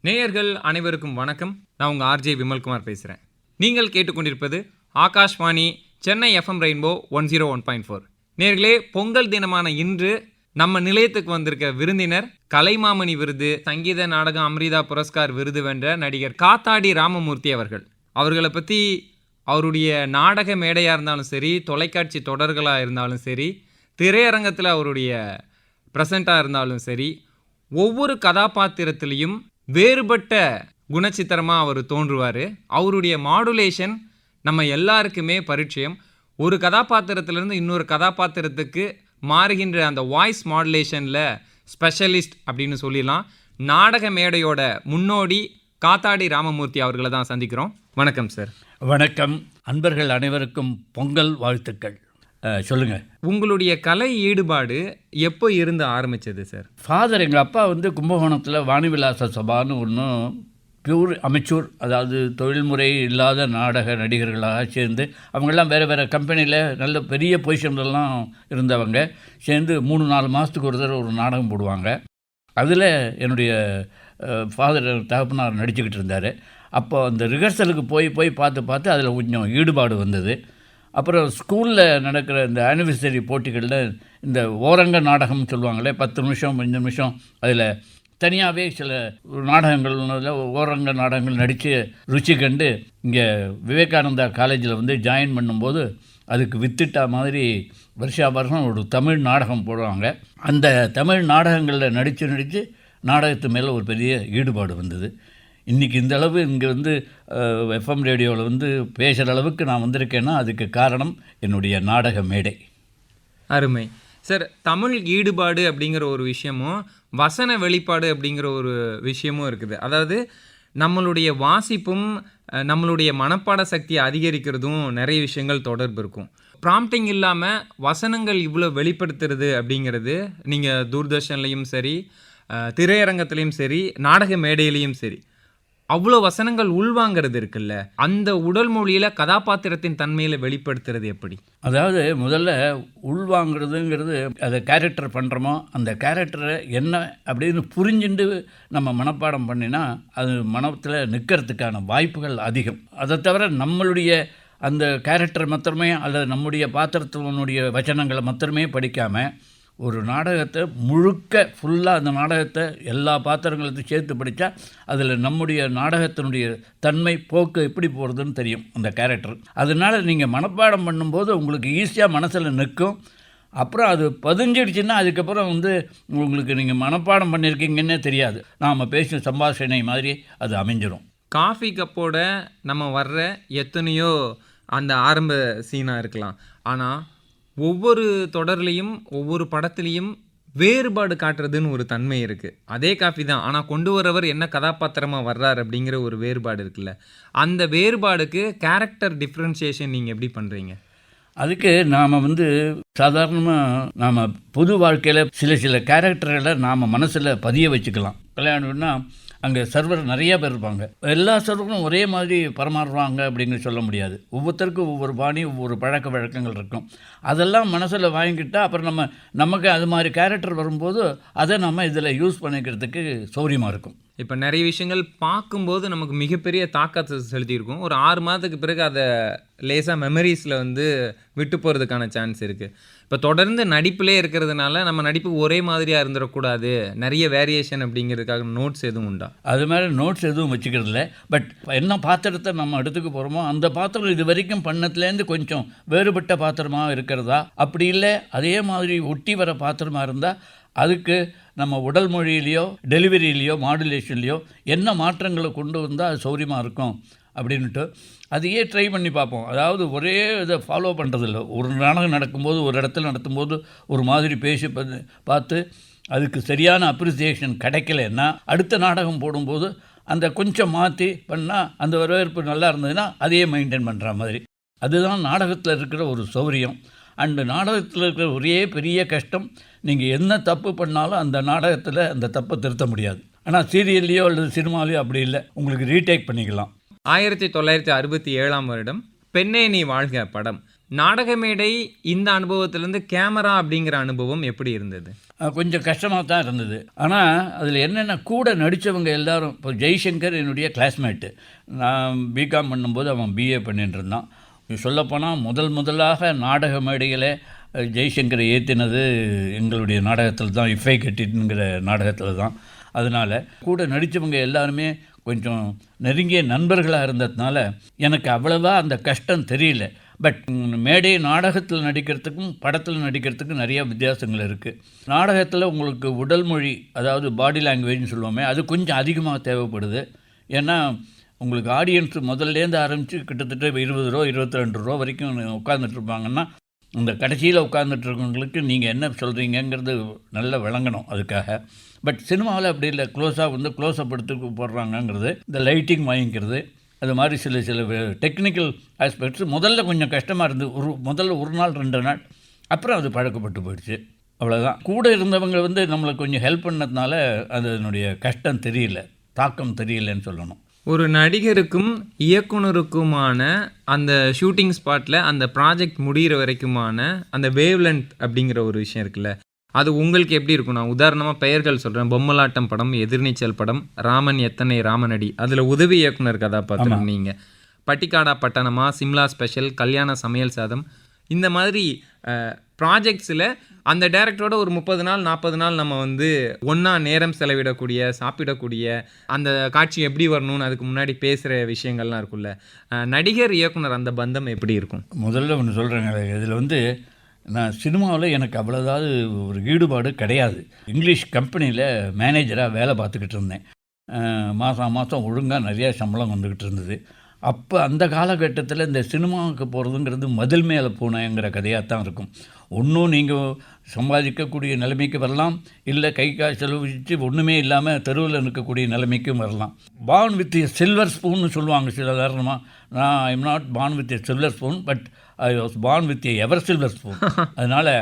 நேயர்கள் அனைவருக்கும் வணக்கம். நான் உங்கள் ஆர்ஜே விமல்குமார் பேசுகிறேன். நீங்கள் கேட்டுக்கொண்டிருப்பது ஆகாஷ்வாணி சென்னை எஃப்எம் ரெயின்போ 101.4. நேயர்களே, பொங்கல் தினமான இன்று நம்ம நிலையத்துக்கு வந்திருக்க விருந்தினர் கலைமாமணி விருது, சங்கீத நாடக அம்ரிதா புரஸ்கார் விருது வென்ற நடிகர் காத்தாடி ராமமூர்த்தி அவர்கள். அவர்களை பற்றி அவருடைய நாடக மேடையாக இருந்தாலும் சரி, தொலைக்காட்சி தொடர்களாக இருந்தாலும் சரி, திரையரங்கத்தில் அவருடைய ப்ரெசண்ட்டாக இருந்தாலும் சரி, ஒவ்வொரு கதாபாத்திரத்திலையும் வேறுபட்ட குணச்சித்திரமாக அவர் தோன்றுவார். அவருடைய மாடுலேஷன் நம்ம எல்லாருக்குமே பரிச்சயம். ஒரு கதாபாத்திரத்திலேருந்து இன்னொரு கதாபாத்திரத்துக்கு மாறுகின்ற அந்த வாய்ஸ் மாடுலேஷனில் ஸ்பெஷலிஸ்ட் அப்படின்னு சொல்லிடலாம். நாடக மேடையோட முன்னோடி காத்தாடி ராமமூர்த்தி அவர்களை தான் சந்திக்கிறோம். வணக்கம் சார். வணக்கம். அன்பர்கள் அனைவருக்கும் பொங்கல் வாழ்த்துக்கள். சொல்லுங்கள், உங்களுடைய கலை ஈடுபாடு எப்போ இருந்து ஆரம்பித்தது சார்? ஃபாதர், எங்கள் அப்பா கும்பகோணத்தில் வாணிவிலாச சபான்னு ஒன்றும் பியூர் அமெச்சூர், அதாவது தொழில்முறை இல்லாத நாடக நடிகர்களாக சேர்ந்து அவங்கெல்லாம் வேறு வேறு கம்பெனியில் நல்ல பெரிய பொசிஷன்லாம் இருந்தவங்க சேர்ந்து 3-4 மாதத்துக்கு ஒரு தடவை ஒரு நாடகம் போடுவாங்க. அதில் என்னுடைய ஃபாதர் தகப்பனார் நடிச்சுக்கிட்டு இருந்தார். அப்போ அந்த ரிஹர்சலுக்கு போய் பார்த்து அதில் கொஞ்சம் ஈடுபாடு வந்தது. அப்புறம் ஸ்கூலில் நடக்கிற இந்த ஆனிவர்சரி போட்டிகளில் இந்த ஓரங்க நாடகம்னு சொல்லுவாங்களே, 10 நிமிஷம் 5 நிமிஷம், அதில் தனியாகவே சில நாடகங்கள் ஓரங்க நாடகங்கள் நடித்து ருச்சி கண்டு இங்கே விவேகானந்தா காலேஜில் ஜாயின் பண்ணும்போது அதுக்கு வித்திட்டா மாதிரி வருஷம் ஒரு தமிழ் நாடகம் போடுவாங்க. அந்த தமிழ் நாடகங்களில் நடித்து நாடகத்து மேலே ஒரு பெரிய ஈடுபாடு வந்தது. இன்றைக்கி இந்த அளவு இங்கே எஃப்எம் ரேடியோவில் பேசுகிற அளவுக்கு நான் வந்திருக்கேன்னா அதுக்கு காரணம் என்னுடைய நாடக மேடை. அருமை சார். தமிழ் ஈடுபாடு அப்படிங்கிற ஒரு விஷயமும் வசன வெளிப்பாடு அப்படிங்கிற ஒரு விஷயமும் இருக்குது. அதாவது நம்மளுடைய வாசிப்பும் நம்மளுடைய மனப்பாட சக்தியை அதிகரிக்கிறதும் நிறைய விஷயங்கள் தொடர்பு இருக்கும். ப்ராம்ப்டிங் இல்லாமல் வசனங்கள் இவ்வளோ வெளிப்படுத்துறது அப்படிங்கிறது நீங்கள் தூர்தர்ஷன்லேயும் சரி, திரையரங்கத்துலேயும் சரி, நாடக மேடையிலையும் சரி, அவ்வளோ வசனங்கள் உள்வாங்கிறது இருக்குல்ல, அந்த உடல் மொழியில் கதாபாத்திரத்தின் தன்மையில் வெளிப்படுத்துறது எப்படி? அதாவது முதல்ல உள்வாங்கிறதுங்கிறது, அதை கேரக்டர் பண்ணுறோமோ அந்த கேரக்டரை என்ன அப்படின்னு புரிஞ்சுட்டு நம்ம மனப்பாடம் பண்ணினா அது மனத்தில் நிற்கிறதுக்கான வாய்ப்புகள் அதிகம். அதை தவிர நம்மளுடைய அந்த கேரக்டர் மாத்திரமே அல்லது நம்முடைய பாத்திரத்தினுடைய வச்சனங்களை மாத்திரமே படிக்காமல் ஒரு நாடகத்தை முழுக்க ஃபுல்லாக அந்த நாடகத்தை எல்லா பாத்திரங்களையும் சேர்த்து படித்தா அதில் நம்முடைய நாடகத்தினுடைய தன்மை போக்கு எப்படி போகிறதுன்னு தெரியும் அந்த கேரக்டர். அதனால் நீங்கள் மனப்பாடம் பண்ணும்போது உங்களுக்கு ஈஸியாக மனசில் நிற்கும். அப்புறம் அது பதிஞ்சிடுச்சுன்னா அதுக்கப்புறம் உங்களுக்கு நீங்கள் மனப்பாடம் பண்ணியிருக்கீங்கன்னே தெரியாது. நாம் பேசும் சம்பாஷணை மாதிரி அது அமைஞ்சிடும். காஃபி கப்போட நம்ம வர்ற எத்தனையோ அந்த ஆரம்ப சீனாக இருக்கலாம், ஆனால் ஒவ்வொரு தொடர்லேயும் ஒவ்வொரு படத்துலேயும் வேறுபாடு காட்டுறதுன்னு ஒரு தன்மை இருக்குது. அதே காஃபி தான், ஆனால் கொண்டு வரவர் என்ன கதாபாத்திரமாக வர்றார் அப்படிங்கிற ஒரு வேறுபாடு இருக்குல்ல, அந்த வேறுபாடுக்கு கேரக்டர் டிஃப்ரென்ஷியேஷன் நீங்கள் எப்படி பண்ணுறீங்க? அதுக்கு நாம் சாதாரணமாக நாம் பொது வாழ்க்கையில் சில கேரக்டர்களை நாம் மனசில் பதிய வச்சுக்கலாம். கல்யாணம்னா அங்கே சர்வர் நிறையா பேர் இருப்பாங்க. எல்லா சர்வரும் ஒரே மாதிரி பரமாறுவாங்க அப்படிங்கிற சொல்ல முடியாது. ஒவ்வொருத்தருக்கும் ஒவ்வொரு பாணி, ஒவ்வொரு பழக்க வழக்கங்கள் இருக்கும். அதெல்லாம் மனசில் வாங்கிக்கிட்டால் அப்புறம் நமக்கு அது மாதிரி கேரக்டர் வரும்போது அதை நம்ம இதில் யூஸ் பண்ணிக்கிறதுக்கு சௌரியமாக இருக்கும். இப்போ நிறைய விஷயங்கள் பார்க்கும்போது நமக்கு மிகப்பெரிய தாக்கத்தை செலுத்தியிருக்கும். ஒரு 6 மாதத்துக்கு பிறகு அதை லேசாக மெமரிஸில் விட்டு போகிறதுக்கான சான்ஸ் இருக்குது. இப்போ தொடர்ந்து நடிப்பிலே இருக்கிறதுனால நம்ம நடிப்பு ஒரே மாதிரியாக இருந்துடக்கூடாது, நிறைய வேரியேஷன் அப்படிங்கிறதுக்காக நோட்ஸ் எதுவும் உண்டா? அது மாதிரி நோட்ஸ் எதுவும் வச்சுக்கிறதில்ல. பட் என்ன பாத்திரத்தை நம்ம எடுத்துக்க போகிறோமோ அந்த பாத்திரம் இது வரைக்கும் பண்ணத்துலேருந்து கொஞ்சம் வேறுபட்ட பாத்திரமாக இருக்கிறதா, அப்படி இல்லை அதே மாதிரி ஒட்டி வர பாத்திரமாக இருந்தால் அதுக்கு நம்ம உடல் மொழியிலையோ டெலிவரியிலையோ மாடுலேஷன்லையோ என்ன மாற்றங்களை கொண்டு வந்தால் அது சௌரியமாக இருக்கும் அப்படின்ட்டு அதையே ட்ரை பண்ணி பார்ப்போம். அதாவது ஒரே இதை ஃபாலோ பண்ணுறதில்ல. ஒரு நாடகம் நடக்கும்போது, ஒரு இடத்துல நடத்தும்போது ஒரு மாதிரி பேசி பார்த்து அதுக்கு சரியான அப்ரிசியேஷன் கிடைக்கலன்னா அடுத்த நாடகம் போடும்போது அந்த கொஞ்சம் மாற்றி பண்ணால் அந்த வரவேற்பு நல்லா இருந்ததுன்னா அதையே மெயின்டைன் பண்ணுற மாதிரி. அதுதான் நாடகத்தில் இருக்கிற ஒரு சௌரியம். அண்டு நாடகத்தில் இருக்கிற ஒரே பெரிய கஷ்டம், நீங்கள் என்ன தப்பு பண்ணாலும் அந்த நாடகத்தில் அந்த தப்பை திருத்த முடியாது. ஆனால் சீரியல்லையோ அல்லது சினிமாலையோ அப்படி இல்லை, உங்களுக்கு ரீடேக் பண்ணிக்கலாம். 1967 பெண்ணே நீ வாழ்க படம் நாடக மேடை இந்த அனுபவத்திலேருந்து கேமரா அப்படிங்கிற அனுபவம் எப்படி இருந்தது? கொஞ்சம் கஷ்டமாக தான் இருந்தது. ஆனால் அதில் என்னென்ன கூட நடித்தவங்க எல்லாரும், இப்போ ஜெய்சங்கர் என்னுடைய கிளாஸ்மேட்டு. நான் பிகாம் பண்ணும்போது அவன் பிஏ பண்ணிட்டு இருந்தான். சொல்லப்போனால் முதலாக நாடக மேடையில் ஜெய்சங்கரை ஏற்றினது எங்களுடைய நாடகத்தில் தான், இஃபை கட்டிங்கிற நாடகத்தில் தான். அதனால் கூட நடித்தவங்க எல்லாருமே கொஞ்சம் நெருங்கிய நண்பர்களாக இருந்ததுனால எனக்கு அவ்வளவா அந்த கஷ்டம் தெரியல. பட் மேடை நாடகத்தில் நடிக்கிறதுக்கும் படத்தில் நடிக்கிறதுக்கும் நிறைய வித்தியாசங்கள் இருக்குது. நாடகத்தில் உங்களுக்கு உடல் மொழி, அதாவது பாடி லாங்குவேஜ்னு சொல்லுவோமே, அது கொஞ்சம் அதிகமாக தேவைப்படுது. ஏன்னா உங்களுக்கு ஆடியன்ஸ் முதல்லேருந்து ஆரம்பித்து கிட்டத்தட்ட 20 ரூபா 22 ரூபா வரைக்கும் உட்காந்துட்ருப்பாங்கன்னா, இந்த கடைசியில் உட்காந்துட்ருக்கவங்களுக்கு நீங்கள் என்ன சொல்கிறீங்கிறது நல்லா விளங்கணும் அதுக்காக. பட் சினிமாவில் அப்படி இல்லை, க்ளோஸ்அப் எடுத்து போடுறாங்கங்கிறது, இந்த லைட்டிங் வாங்கிக்கிறது, அது மாதிரி சில டெக்னிக்கல் ஆஸ்பெக்ட்ஸ் முதல்ல கொஞ்சம் கஷ்டமாக இருந்தது. முதல்ல ஒரு நாள் 2 நாள், அப்புறம் அது பழக்கப்பட்டு போயிடுச்சு. அவ்வளோதான். கூட இருந்தவங்க நம்மளுக்கு கொஞ்சம் ஹெல்ப் பண்ணதுனால அதனுடைய கஷ்டம் தெரியல, தாக்கம் தெரியலன்னு சொல்லணும். ஒரு நடிகருக்கும் இயக்குனருக்குமான அந்த ஷூட்டிங் ஸ்பாட்டில் அந்த ப்ராஜெக்ட் முடிகிற வரைக்குமான அந்த வேவ் லென்த் அப்படிங்கிற ஒரு விஷயம் இருக்குல்ல, அது உங்களுக்கு எப்படி இருக்கும்? நான் உதாரணமாக பெயர்கள் சொல்கிறேன். பொம்மலாட்டம் படம், எதிர்நீச்சல் படம், ராமன் எத்தனை ராமனடி, அதில் உதவி இயக்குனர் கதாபாத்திரம் நீங்கள். பட்டிக்காடா பட்டணமா, சிம்லா ஸ்பெஷல், கல்யாண சமையல் சாதம், இந்த மாதிரி ப்ராஜெக்ட்ஸில் அந்த டேரக்டரோட ஒரு 30 நாள் 40 நாள் நம்ம ஒன்றா நேரம் செலவிடக்கூடிய, சாப்பிடக்கூடிய, அந்த காட்சி எப்படி வரணும்னு அதுக்கு முன்னாடி பேசுகிற விஷயங்கள்லாம் இருக்குல்ல, நடிகர் இயக்குனர் அந்த பந்தம் எப்படி இருக்கும்? முதல்ல ஒன்று சொல்கிறேங்க, இதில் நான் சினிமாவில் எனக்கு அவ்வளோதாவது ஒரு ஈடுபாடு கிடையாது. இங்கிலீஷ் கம்பெனியில் மேனேஜராக வேலை பார்த்துக்கிட்டு இருந்தேன். மாதம் ஒழுங்காக நிறையா சம்பளம் வந்துக்கிட்டு இருந்தது. அப்போ அந்த காலகட்டத்தில் இந்த சினிமாவுக்கு போகிறதுங்கிறது மதில் மேலே போனேங்கிற கதையாக தான் இருக்கும். ஒன்றும் நீங்கள் சம்பாதிக்கக்கூடிய நிலைமைக்கு வரலாம், இல்லை கை காசு செலவழித்து ஒன்றுமே இல்லாமல் தெருவில் நிற்கக்கூடிய நிலைமைக்கும் வரலாம். பார்ன் வித் எ சில்வர் ஸ்பூன்னு சொல்லுவாங்க சாதாரணமாக. நான் I am not born with a silver spoon, but I was born with a ever silver spoon. அதனால்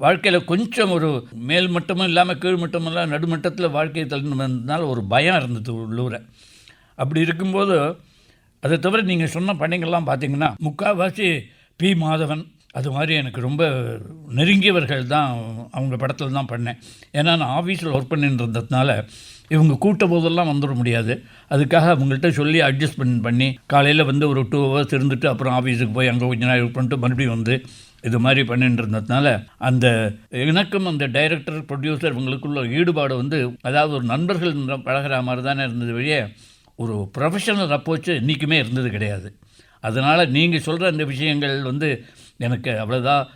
வாழ்க்கையில் கொஞ்சம் ஒரு மேல் மட்டமும் இல்லாமல் கீழ் மட்டமும் இல்லாமல் நடுமட்டத்தில் வாழ்க்கையை தள்ளினதுனால ஒரு பயம் இருந்தது உள்ளூரை. அப்படி இருக்கும்போது அதை தவிர நீங்கள் சொன்ன பணிகள்லாம் பார்த்தீங்கன்னா முக்கால்வாசி பி. மாதவன் அது மாதிரி எனக்கு ரொம்ப நெருங்கியவர்கள் தான் அவங்க படத்தில் தான் பண்ணேன். ஏன்னா நான் ஆஃபீஸில் ஒர்க் பண்ணிட்டு இருந்ததுனால இவங்க கூட்ட போதெல்லாம் வந்துட முடியாது. அதுக்காக அவங்கள்ட்ட சொல்லி அட்ஜஸ்ட் பண்ணி காலையில் ஒரு 2 ஹவர்ஸ் இருந்துட்டு அப்புறம் ஆஃபீஸுக்கு போய் அங்கே கொஞ்ச நேரம் ஒர்க் பண்ணிட்டு மறுபடியும் இது மாதிரி பண்ணிட்டு இருந்ததுனால அந்த எனக்கும் அந்த டைரக்டர் ப்ரொடியூசர் இவங்களுக்குள்ள ஈடுபாடு அதாவது ஒரு நண்பர்கள் பழகிற மாதிரி தானே இருந்தது வழியே ஒரு ப்ரொஃபஷனல் அப்ரோச்சு இன்றைக்குமே இருந்தது கிடையாது. அதனால் நீங்கள் சொல்கிற அந்த விஷயங்கள் எனக்கு அவ்வளோதான்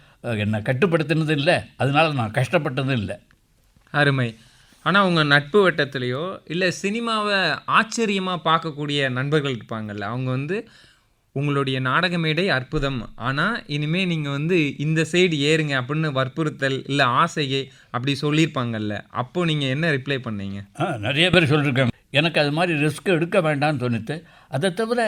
என்னை கட்டுப்படுத்தினது இல்லை, அதனால் நான் கஷ்டப்பட்டதும் இல்லை. அருமை. ஆனால் உங்கள் நட்பு வட்டத்துலேயோ இல்லை சினிமாவை ஆச்சரியமாக பார்க்கக்கூடிய நண்பர்கள் இருப்பாங்கள்ல, அவங்க உங்களுடைய நாடக மேடை அற்புதம், ஆனால் இனிமேல் நீங்கள் இந்த சைடு ஏறுங்க அப்படின்னு வற்புறுத்தல் இல்லை ஆசையை அப்படி சொல்லியிருப்பாங்கல்ல, அப்போது நீங்கள் என்ன ரிப்ளை பண்ணீங்க? நிறைய பேர் சொல்லியிருக்காங்க. எனக்கு அது மாதிரி ரிஸ்க் எடுக்க வேண்டாம்னு தோணித்து. அதை தவிர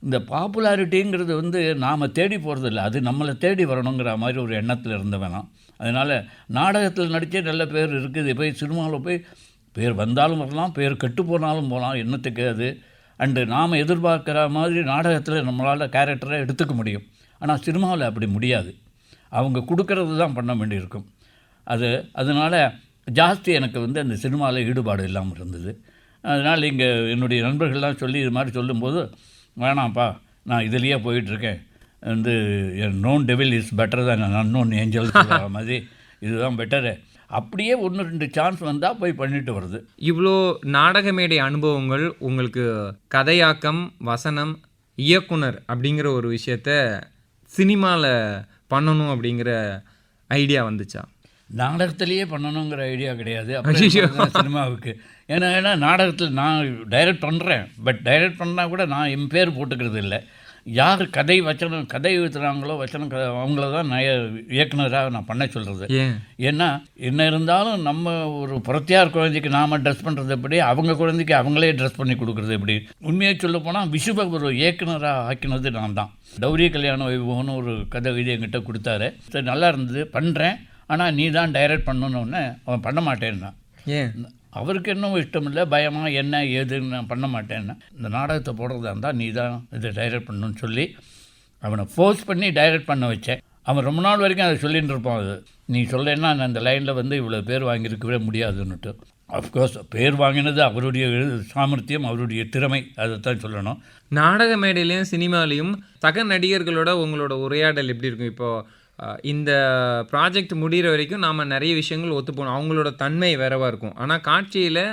இந்த பாப்புலாரிட்டிங்கிறது நாம் தேடி போகிறதில்ல, அது நம்மளை தேடி வரணுங்கிற மாதிரி ஒரு எண்ணத்தில் இருந்தவனாம். அதனால் நாடகத்தில் நடித்தே நல்ல பேர் இருக்குது. போய் சினிமாவில் போய் பேர் வந்தாலும் வரலாம், பேர் கெட்டு போனாலும் போகலாம், என்னத்துக்கு அது. அண்டு நாம் எதிர்பார்க்குற மாதிரி நாடகத்தில் நம்மளால் கேரக்டரை எடுத்துக்க முடியும். ஆனால் சினிமாவில் அப்படி முடியாது. அவங்க கொடுக்கறது தான் பண்ண வேண்டியிருக்கும். அதனால் ஜாஸ்தி எனக்கு அந்த சினிமாவில் ஈடுபாடு இல்லாமல் இருந்தது. அதனால் இங்கே என்னுடைய நண்பர்கள்லாம் சொல்லி இது மாதிரி சொல்லும்போது, வேணாம்ப்பா நான் இதுலேயே போயிட்டுருக்கேன், நோன் டெவில் இஸ் பெட்டர் தான் அன்னோன் ஏஞ்சல் மாதிரி, இதுதான் பெட்டரு. அப்படியே 1-2 சான்ஸ் வந்தால் போய் பண்ணிட்டு வருது. இவ்வளோ நாடக மேடை அனுபவங்கள் உங்களுக்கு கதையாக்கம், வசனம், இயக்குனர் அப்படிங்கிற ஒரு விஷயத்த சினிமாவில் பண்ணணும் அப்படிங்கிற ஐடியா வந்துச்சா? நாடகத்திலேயே பண்ணணுங்கிற ஐடியா கிடையாது சினிமாவுக்கு. ஏன்னா நாடகத்தில் நான் டைரக்ட் பண்ணுறேன், பட் டைரக்ட் பண்ணால் கூட நான் என் பேர் போட்டுக்கிறது இல்லை. யார் கதை எழுத்துறாங்களோ அவங்கள தான் நான் இயக்குனராக நான் பண்ண சொல்கிறது. ஏன்னா என்ன இருந்தாலும் நம்ம ஒரு புறத்தியார் குழந்தைக்கு நாம் ட்ரெஸ் பண்ணுறது எப்படி, அவங்க குழந்தைக்கு அவங்களே ட்ரெஸ் பண்ணி கொடுக்குறது எப்படி. உண்மையாக சொல்ல போனால் விஷுவை ஒரு இயக்குனராக ஆக்கினது நான் தான். டௌரி கல்யாண வைபவம்னு ஒரு கதை இது என்கிட்ட கொடுத்தாரு. சரி, நல்லா இருந்தது, பண்ணுறேன், ஆனால் நீ தான் டைரக்ட் பண்ணணுன்னு அவன் பண்ண மாட்டேன்னா. அவருக்கு இன்னும் இஷ்டம் இல்லை, பயமாக என்ன ஏதுன்னு நான் பண்ண மாட்டேன்னா. இந்த நாடகத்தை போடுறதா இருந்தால் நீ தான் இதை டைரக்ட் பண்ணணுன்னு சொல்லி அவனை ஃபோர்ஸ் பண்ணி டைரக்ட் பண்ண வச்சேன். அவன் ரொம்ப நாள் வரைக்கும் அதை சொல்லிட்டு இருப்பான். அது நீ சொல்லேன்னா நான் அந்த லைனில் வந்து இவ்வளோ பேர் வாங்கியிருக்கவே முடியாதுன்னுட்டு. அஃப்கோர்ஸ் பேர் வாங்கினது அவருடைய சாமர்த்தியம், அவருடைய திறமை, அதைத்தான் சொல்லணும். நாடக மேடையிலையும் சினிமாலையும் சக நடிகர்களோட உங்களோட உரையாடல் எப்படி இருக்கும்? இப்போது இந்த ப்ராஜெக்ட் முடிகிற வரைக்கும் நாம் நிறைய விஷயங்கள் ஒத்துப்போகணும், அவங்களோட தன்மை வேறவாக இருக்கும். ஆனால் காட்சியில்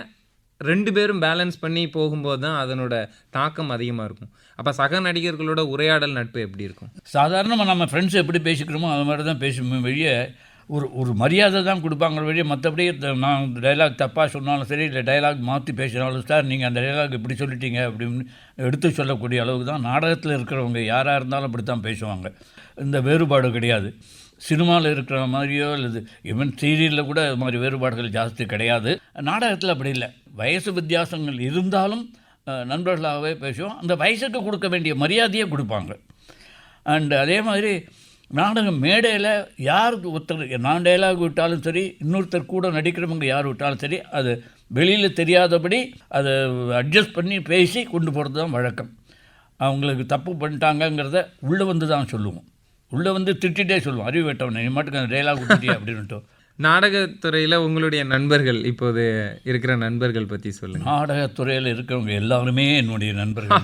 2 பேரும் பேலன்ஸ் பண்ணி போகும்போது தான் அதனோட தாக்கம் அதிகமாக இருக்கும். அப்போ சக நடிகர்களோட உரையாடல் நட்பு எப்படி இருக்கும்? சாதாரணமாக நம்ம ஃப்ரெண்ட்ஸ் எப்படி பேசிக்கிறோமோ அது மாதிரி தான் பேசுவோம். வெளியே ஒரு மரியாதை தான் கொடுப்பாங்க வெளியே. மற்றபடி நான் டைலாக் தப்பாக சொன்னாலும் சரி, இல்லை டைலாக் மாற்றி பேசினாலும் சார் நீங்கள் அந்த டைலாக் இப்படி சொல்லிட்டீங்க அப்படின்னு எடுத்து சொல்லக்கூடிய அளவுக்கு தான் நாடகத்தில் இருக்கிறவங்க யாராக இருந்தாலும் அப்படி தான் பேசுவாங்க. இந்த வேறுபாடு கிடையாது. சினிமாவில் இருக்கிற மாதிரியோ அல்லது ஈவன் சீரியலில் கூட அது மாதிரி வேறுபாடுகள் ஜாஸ்தி கிடையாது. நாடகத்தில் அப்படி இல்லை. வயசு வித்தியாசங்கள் இருந்தாலும் நண்பர்களாகவே பேசுவோம். அந்த வயசுக்கு கொடுக்க வேண்டிய மரியாதையை கொடுப்பாங்க. அண்ட் அதே மாதிரி நாடகம் மேடையில் யாருக்கு ஒருத்தர் நான் டைலாக் விட்டாலும் சரி, இன்னொருத்தர் கூட நடிக்கிறவங்க யார் விட்டாலும் சரி, அது வெளியில் தெரியாதபடி அதை அட்ஜஸ்ட் பண்ணி பேசி கொண்டு போகிறது தான் வழக்கம். அவங்களுக்கு தப்பு பண்ணிட்டாங்கங்கிறத உள்ளே வந்து தான் சொல்லுவோம். உள்ளே வந்து திட்டிகிட்டே சொல்லுவோம், அறிவு வெட்டவன் நீ மட்டும் அந்த டைலாக் விட்டுட்டியா அப்படின்ட்டு. நாடகத்துறையில் உங்களுடைய நண்பர்கள், இப்போது இருக்கிற நண்பர்கள் பற்றி சொல்லுங்கள். நாடகத்துறையில் இருக்கிறவங்க எல்லாருமே என்னுடைய நண்பர்கள்.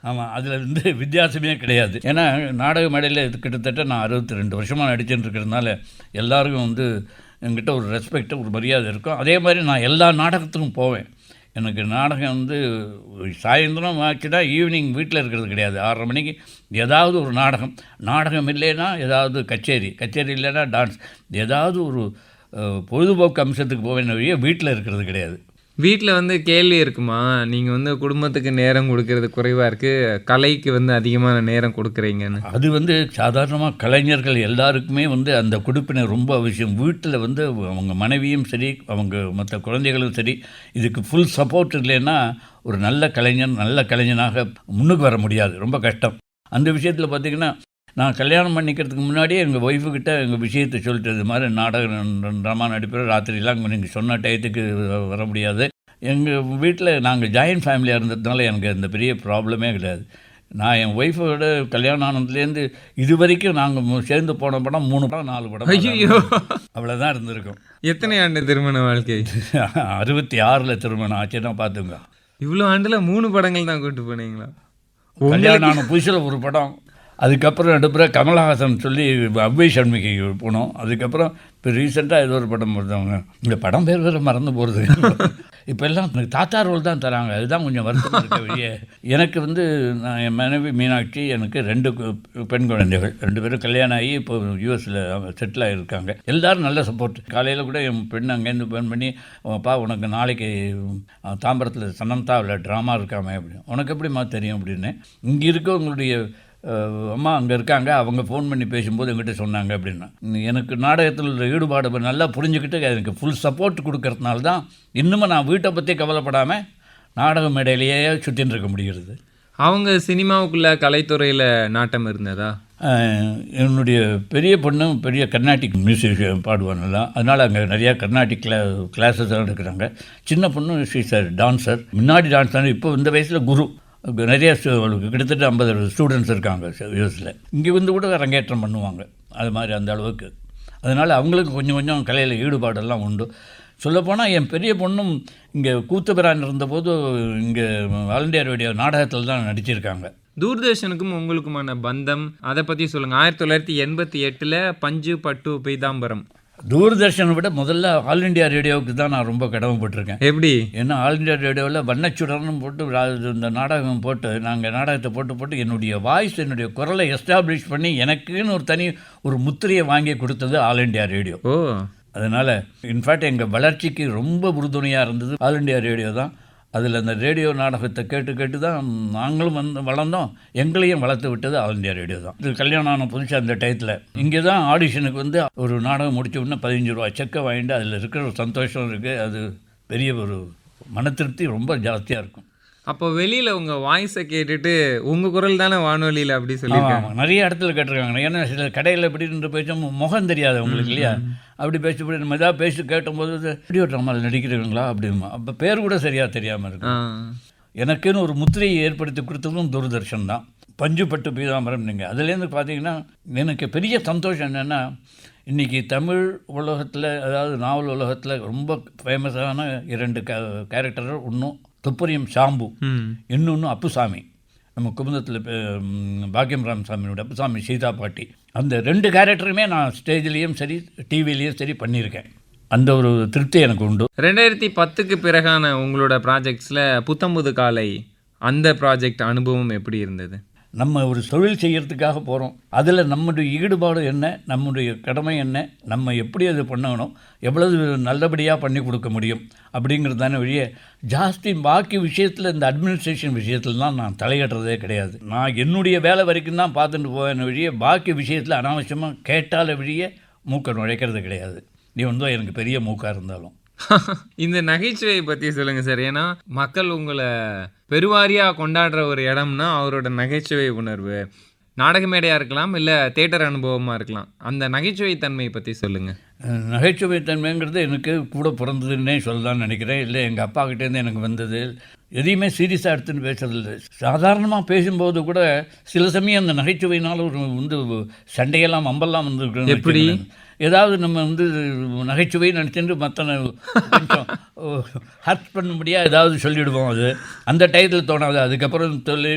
ஆமாம், அதில் வந்து வித்தியாசமே கிடையாது. ஏன்னா நாடக மேடையில் கிட்டத்தட்ட நான் 62 வருஷமாக நடிச்சுட்டு இருக்கிறதுனால எல்லாருக்கும் வந்து என்கிட்ட ஒரு ரெஸ்பெக்ட், ஒரு மரியாதை இருக்கும். அதே மாதிரி நான் எல்லா நாடகத்துக்கும் போவேன். எனக்கு நாடகம் வந்து சாயந்தரம் ஆச்சுன்னா ஈவினிங் வீட்டில் இருக்கிறது கிடையாது. 6:30 மணிக்கு ஏதாவது ஒரு நாடகம் இல்லைன்னா ஏதாவது கச்சேரி இல்லைன்னா டான்ஸ், ஏதாவது ஒரு பொழுதுபோக்கு அம்சத்துக்கு போவேன். வீட்டில் இருக்கிறது கிடையாது. வீட்டில் வந்து கேள்வி இருக்குமா, நீங்கள் வந்து குடும்பத்துக்கு நேரம் கொடுக்கறது குறைவாக இருக்குது, கலைக்கு வந்து அதிகமான நேரம் கொடுக்குறீங்கன்னு? அது வந்து சாதாரணமாக கலைஞர்கள் எல்லாருக்குமே வந்து அந்த கொடுப்பினை ரொம்ப அவசியம். வீட்டில் வந்து அவங்க மனைவியும் சரி, அவங்க மற்ற குழந்தைகளும் சரி, இதுக்கு ஃபுல் சப்போர்ட் இல்லைன்னா ஒரு நல்ல கலைஞனாக முன்னுக்கு வர முடியாது. ரொம்ப கஷ்டம். அந்த விஷயத்தில் பார்த்திங்கன்னா, நான் கல்யாணம் பண்ணிக்கிறதுக்கு முன்னாடியே எங்கள் ஒய்ஃபுக்கிட்ட எங்கள் விஷயத்தை சொல்லிட்டு, இது மாதிரி நாடகம் ட்ராமா நடிப்பேன், ராத்திரிலாம் நீங்கள் சொன்ன டயத்துக்கு வர முடியாது. எங்கள் வீட்டில் நாங்கள் ஜாயின்ட் ஃபேமிலியாக இருந்ததுனால எனக்கு அந்த பெரிய ப்ராப்ளமே கிடையாது. நான் என் ஒய்ஃபோட கல்யாணம் ஆனதுலேருந்து இது வரைக்கும் நாங்கள் சேர்ந்து போன படம் 3 படம் 4 படம். ஐயோ, அவ்வளோதான் இருந்திருக்கும். எத்தனை ஆண்டு திருமண வாழ்க்கை? 66 திருமணம் ஆச்சுன்னா பார்த்துங்க. இவ்வளோ ஆண்டில் 3 படங்கள் தான் கூப்பிட்டு போனீங்களா? கல்யாணம் ஆன புதுசில் ஒரு படம், அதுக்கப்புறம் நடுப்புற கமலஹாசன் சொல்லி அவ்வை சண்முகி போனோம். அதுக்கப்புறம் இப்போ ரீசெண்டாக ஏதோ ஒரு படம் போடுறவங்க, இந்த படம் பேர் வேறு மறந்து போகிறது. இப்போ எல்லாம் எனக்கு தாத்தா ரோல் தான் தராங்க. அதுதான் கொஞ்சம் வருத்தமாக இருக்க வெளியே. எனக்கு வந்து நான் என் மனைவி மீனாட்சி, எனக்கு 2 பெண் குழந்தைகள், 2 பேரும் கல்யாணம் ஆகி இப்போ யூஎஸில் செட்டில் ஆகியிருக்காங்க. எல்லோரும் நல்ல சப்போர்ட். காலையில் கூட என் பெண் அங்கேருந்து ஃபோன் பண்ணி, அப்பா உனக்கு நாளைக்கு தாம்பரத்தில் சனந்தாவில் ட்ராமா இருக்காமே அப்படின்னு. உனக்கு எப்படிமா தெரியும் அப்படின்னு. இங்கே இருக்க உங்களுடைய அம்மா அங்கே இருக்காங்க, அவங்க ஃபோன் பண்ணி பேசும்போது என்கிட்ட சொன்னாங்க அப்படின்னா. எனக்கு நாடகத்தில் ஈடுபாடு நல்லா புரிஞ்சுக்கிட்டு எனக்கு ஃபுல் சப்போர்ட் கொடுக்கறதுனால தான் இன்னுமே நான் வீட்டை பற்றி கவலைப்படாமல் நாடக மேடையிலேயே சுற்றின்னு இருக்க முடிகிறது. அவங்க சினிமாவுக்குள்ளே கலைத்துறையில் நாட்டம் இருந்ததா? என்னுடைய பெரிய பொண்ணு பெரிய கர்நாடிக் மியூசிக் பாடுவாங்கலாம், அதனால் அங்கே நிறையா கர்நாடிக் கிளாஸஸ் தான் எடுக்கிறாங்க. சின்ன பொண்ணு ஷீஸ் டான்ஸர். முன்னாடி டான்ஸர், இப்போ இந்த வயசில் குரு. நிறைய கிட்டத்தட்ட 50 ஸ்டூடெண்ட்ஸ் இருக்காங்க யூஎஸில். இங்கே வந்து கூட அரங்கேற்றம் பண்ணுவாங்க அது மாதிரி அந்த அளவுக்கு. அதனால் அவங்களுக்கு கொஞ்சம் கலையில் ஈடுபாடெல்லாம் உண்டு. சொல்லப்போனால் என் பெரிய பொண்ணும் இங்கே கூத்துபிரான் இருந்தபோது இங்கே ஆல் இண்டியா ரேடியோ நாடகத்தில் தான் நடிச்சிருக்காங்க. தூர்தர்ஷனுக்கும் உங்களுக்குமான பந்தம் அதை பற்றி சொல்லுங்கள். 1988 பஞ்சு பட்டு பீதாம்பரம். தூர்தர்ஷனை விட முதல்ல ஆல் இண்டியா ரேடியோவுக்கு தான் நான் ரொம்ப கடமைப்பட்டிருக்கேன். எப்படி? ஏன்னா ஆல் இண்டியா ரேடியோவில் வண்ணச்சுடர்னு போட்டு இந்த நாடகம் போட்டு நாங்கள் நாடகத்தை போட்டு என்னுடைய வாய்ஸ், என்னுடைய குரலை எஸ்டாப்ளிஷ் பண்ணி எனக்குன்னு ஒரு தனி ஒரு முத்திரையை வாங்கி கொடுத்தது ஆல் இண்டியா ரேடியோ. ஓ, அதனால் இன்ஃபேக்ட் எங்கள் வளர்ச்சிக்கு ரொம்ப உறுதுணையாக இருந்தது ஆல் இண்டியா ரேடியோ தான். அதில் அந்த ரேடியோ நாடகத்தை கேட்டு தான் நாங்களும் வளர்ந்தோம். எங்களையும் வளர்த்து விட்டது ஆல் இண்டியா ரேடியோ தான். இது கல்யாணம் ஆன புதுசாக அந்த டயத்தில் இங்கே தான் ஆடிஷனுக்கு வந்து ஒரு நாடகம் முடிச்ச உடனே 15 ரூபா செக்கை வாங்கிட்டு அதில் இருக்கிற ஒரு சந்தோஷம் இருக்குது. அது பெரிய ஒரு மன திருப்தி ரொம்ப ஜாஸ்தியாக இருக்கும். அப்போ வெளியில் உங்கள் வாய்ஸை கேட்டுட்டு உங்கள் குரல் தானே வானொலியில் அப்படி சொல்லியிருக்காங்க. நிறைய இடத்துல கேட்டிருக்காங்க. ஏன்னா சில கடையில் எப்படின்னு பேசும் முகம் தெரியாது உங்களுக்கு இல்லையா, அப்படி பேசி நம்ம ஏதாவது பேசி கேட்டும்போது ரேடியோ ட்ராமாவில் நடிக்கிறீங்களா அப்படிமா. அப்போ பேர் கூட சரியாக தெரியாமல் இருக்கும். எனக்குன்னு ஒரு முத்திரையை ஏற்படுத்தி கொடுத்ததும் தூர்தர்ஷன் தான். பஞ்சு பட்டு பீதாம்பரம் நீங்கள் அதுலேருந்து பார்த்தீங்கன்னா எனக்கு பெரிய சந்தோஷம் என்னென்னா இன்றைக்கி தமிழ் உலகத்தில் அதாவது நாவல் உலகத்தில் ரொம்ப ஃபேமஸான 2 கேரக்டர், ஒன்றும் துப்பறியும் சாம்பு, இன்னொன்று அப்புசாமி, நம்ம குமுதத்தில் பாக்கியம் ராமசாமியோட அப்புசாமி சீதா பாட்டி. அந்த 2 கேரக்டருமே நான் ஸ்டேஜ்லேயும் சரி டிவிலையும் சரி பண்ணியிருக்கேன். அந்த ஒரு திருப்தி எனக்கு உண்டு. 2010க்கு பிறகான உங்களோட ப்ராஜெக்ட்ஸில் புத்தம்புது காலை அந்த ப்ராஜெக்ட் அனுபவம் எப்படி இருந்தது? நம்ம ஒரு தொழில் செய்கிறதுக்காக போகிறோம், அதில் நம்முடைய ஈடுபாடு என்ன, நம்முடைய கடமை என்ன, நம்ம எப்படி அது பண்ணணும், எவ்வளவு நல்லபடியாக பண்ணி கொடுக்க முடியும் அப்படிங்கிறது தானே வழியே. ஜாஸ்தி பாக்கி விஷயத்தில் இந்த அட்மினிஸ்ட்ரேஷன் விஷயத்துலலாம் நான் தலையிடுறதே கிடையாது. நான் என்னுடைய வேலை வரைக்கும் தான் பார்த்துட்டு போவேன் வழியே, பாக்கி விஷயத்தில் அனாவசியமாக கேட்டால வழியே மூக்க நுழைக்கிறது கிடையாது. நீ வந்து எனக்கு பெரிய மூக்காக இருந்தாலும். இந்த நகைச்சுவையை பற்றி சொல்லுங்கள் சார். ஏன்னா மக்கள் உங்களை பெருவாரியாக கொண்டாடுற ஒரு இடம்னா அவரோட நகைச்சுவை உணர்வு. நாடக மேடையாக இருக்கலாம், இல்லை தேட்டர் அனுபவமாக இருக்கலாம். அந்த நகைச்சுவை தன்மையை பற்றி சொல்லுங்கள். நகைச்சுவை தன்மைங்கிறது எனக்கு கூட பிறந்ததுன்னே சொல்லலாம்னு நினைக்கிறேன். இல்லை எங்கள் அப்பா கிட்டேருந்து எனக்கு வந்தது. எதையுமே சீரியஸாக எடுத்துன்னு பேசுறதில்லை. சாதாரணமாக பேசும்போது கூட சில சமயம் அந்த நகைச்சுவையினால் ஒரு வந்து சண்டையெல்லாம் அம்பெல்லாம் வந்து எப்படி ஏதாவது நம்ம வந்து நகைச்சுவை நினச்சிட்டு மற்ற கொஞ்சம் ஹர்ட் பண்ணும்படியாக ஏதாவது சொல்லிவிடுவோம். அது அந்த டயத்தில் தோணாது. அதுக்கப்புறம் சொல்லி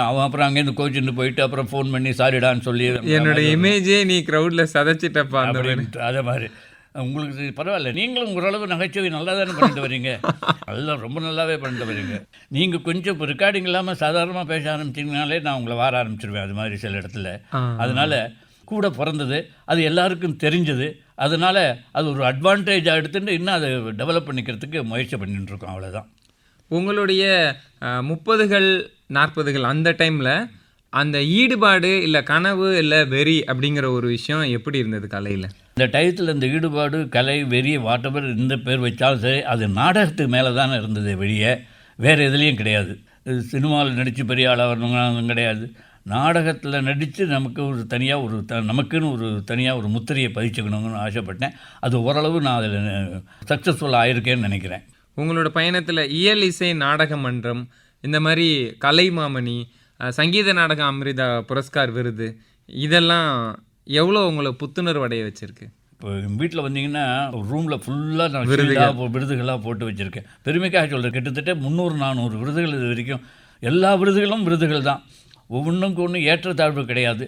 அவன் அப்புறம் அங்கேருந்து கோச்சின்னு போயிட்டு அப்புறம் ஃபோன் பண்ணி சாரிடான்னு சொல்லி என்னோட இமேஜே நீ க்ரௌடில் சதைச்சிட்டப்பா அப்படின்ட்டு அதே மாதிரி. உங்களுக்கு பரவாயில்ல, நீங்களும் ஓரளவு நகைச்சுவை நல்லா தானே பண்ணிட்டு வரீங்க, நல்லா ரொம்ப நல்லாவே பண்ணிட்டு வரீங்க. நீங்கள் கொஞ்சம் இப்போ ரெக்கார்டிங் இல்லாமல் சாதாரணமாக பேச ஆரம்பிச்சிங்கனாலே நான் உங்களை வார ஆரம்பிச்சிருவேன் அது மாதிரி சில இடத்துல. அதனால் கூட பிறந்தது, அது எல்லாருக்கும் தெரிஞ்சது, அதனால் அது ஒரு அட்வான்டேஜாக எடுத்துட்டு இன்னும் அதை டெவலப் பண்ணிக்கிறதுக்கு முயற்சி பண்ணிட்டு இருக்கோம். அவ்வளோதான். உங்களுடைய 30கள் 40கள் அந்த டைமில் அந்த ஈடுபாடு இல்லை கனவு இல்லை வெறி அப்படிங்கிற ஒரு விஷயம் எப்படி இருந்தது கலையில்? இந்த டயத்தில் இந்த ஈடுபாடு, கலை, வெறி, வாட்டவர் இந்த பேர் வச்சாலும் சரி அது நாடகத்துக்கு மேலே தானே இருந்தது வெளியே, வேறு எதுலேயும் கிடையாது. சினிமாவில் நடித்து பெரிய ஆளாக வரணுங்க கிடையாது. நாடகத்தில் நடித்து நமக்கு ஒரு தனியாக ஒரு நமக்குன்னு ஒரு தனியாக ஒரு முத்திரையை பதிச்சுக்கணுங்கன்னு ஆசைப்பட்டேன். அது ஓரளவு நான் அதில் சக்ஸஸ்ஃபுல்லாக ஆயிருக்கேன்னு நினைக்கிறேன். உங்களோட பயணத்தில் இயல் இசை நாடக மன்றம், இந்த மாதிரி கலைமாமணி, சங்கீத நாடக அமிர்தா புரஸ்கார் விருது, இதெல்லாம் எவ்வளோ உங்களை புத்துணர்வு அடைய வச்சுருக்கு? இப்போ வீட்டில் வந்தீங்கன்னா ரூமில் ஃபுல்லாக நான் விருதுகளாக போட்டு வச்சுருக்கேன். பெருமைக்காக சொல்கிறேன், கிட்டத்தட்ட 300-400 விருதுகள் இது வரைக்கும். எல்லா விருதுகளும் விருதுகள் தான், ஒவ்வொன்றுக்கு ஒன்று ஏற்றத்தாழ்வு கிடையாது.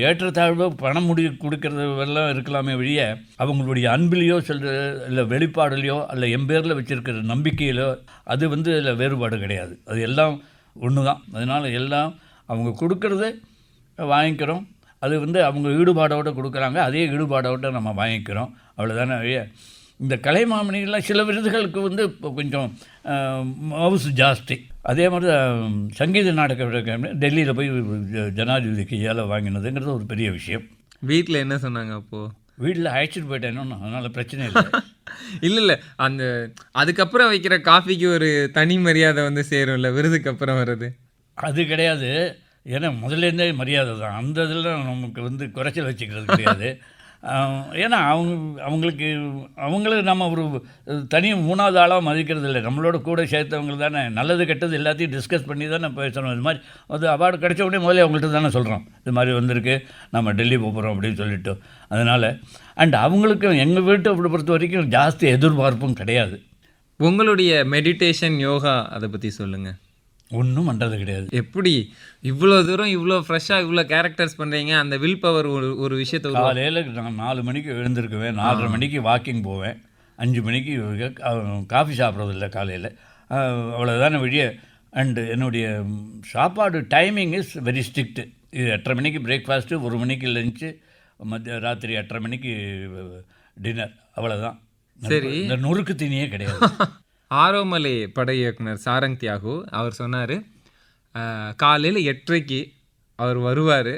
ஏற்றத்தாழ்வு பணம் கொடுக்கறதெல்லாம் இருக்கலாமே வழிய அவங்களுடைய அன்பிலையோ இல்லை வெளிப்பாடுலையோ இல்லை எம்பேரில் வச்சுருக்கிற நம்பிக்கையிலோ அது வந்து இதில் வேறுபாடு கிடையாது. அது எல்லாம் ஒன்று தான். அதனால் எல்லாம் அவங்க கொடுக்கறத வாங்கிக்கிறோம். அது வந்து அவங்க ஈடுபாடோடு கொடுக்குறாங்க, அதே ஈடுபாடோடு நம்ம வாங்கிக்கிறோம். அவ்வளோதானே வழிய. இந்த கலைமாமணிகள்லாம் சில விருதுகளுக்கு வந்து இப்போ கொஞ்சம் மவுசு ஜாஸ்தி. அதே மாதிரி சங்கீத நாடக டெல்லியில் போய் ஜனாதிபதிக்கு ஏழை வாங்கினதுங்கிறது ஒரு பெரிய விஷயம். வீட்டில் என்ன சொன்னாங்க அப்போது? வீட்டில் அழைச்சிட்டு போயிட்டேன்னு, அதனால் பிரச்சனை இல்லை. இல்லை அந்த அதுக்கப்புறம் வைக்கிற காஃபிக்கு ஒரு தனி மரியாதை வந்து சேரும்ல விருதுக்கு அப்புறம் வர்றது? அது கிடையாது. ஏன்னா முதலேருந்தே மரியாதை தான். அந்த இதில் நமக்கு வந்து குறைச்சல் வச்சுக்கிறது கிடையாது. ஏன்னா அவங்களுக்கு நம்ம ஒரு தனி 3வது ஆளாக மதிக்கிறது இல்லை. நம்மளோட கூட சேர்த்தவங்க தானே, நல்லது கெட்டது எல்லாத்தையும் டிஸ்கஸ் பண்ணி தானே பேசணும். இது மாதிரி அது அவார்டு கிடைச்ச உடனே முதல்ல அவங்கள்ட்ட தானே சொல்கிறோம், இது மாதிரி வந்திருக்கு, நம்ம டெல்லி போகிறோம் அப்படின்னு சொல்லிட்டு. அதனால் அவங்களுக்கும் எங்கள் வீட்டை அப்படி பொறுத்த வரைக்கும் ஜாஸ்தி எதிர்பார்ப்பும் கிடையாது. உங்களுடைய மெடிடேஷன், யோகா அதை பற்றி சொல்லுங்கள். ஒன்றும் பண்ணுறது கிடையாது. எப்படி இவ்வளோ தூரம் இவ்வளோ ஃப்ரெஷ்ஷாக இவ்வளோ கேரக்டர்ஸ் பண்ணுறீங்க? அந்த வில் பவர் ஒரு விஷயத்தை காலையில் நான் 4 மணிக்கு எழுந்திருக்குவேன், 4:30 மணிக்கு வாக்கிங் போவேன், 5 மணிக்கு காஃபி சாப்பிட்றதில்ல காலையில், அவ்வளோதான வழியே. அண்டு என்னுடைய சாப்பாடு டைமிங் இஸ் வெரி ஸ்ட்ரிக்ட்டு. 8:30 மணிக்கு பிரேக்ஃபாஸ்ட்டு, 1 மணிக்கு லஞ்சு, ராத்திரி 8:30 மணிக்கு டின்னர், அவ்வளோதான். சரி, இந்த நொறுக்கு தீனியே கிடையாது. ஆரோமலை படை இயக்குனர் சாரங் தியாகு அவர் சொன்னார், காலையில் 8:30க்கு அவர் வருவார்,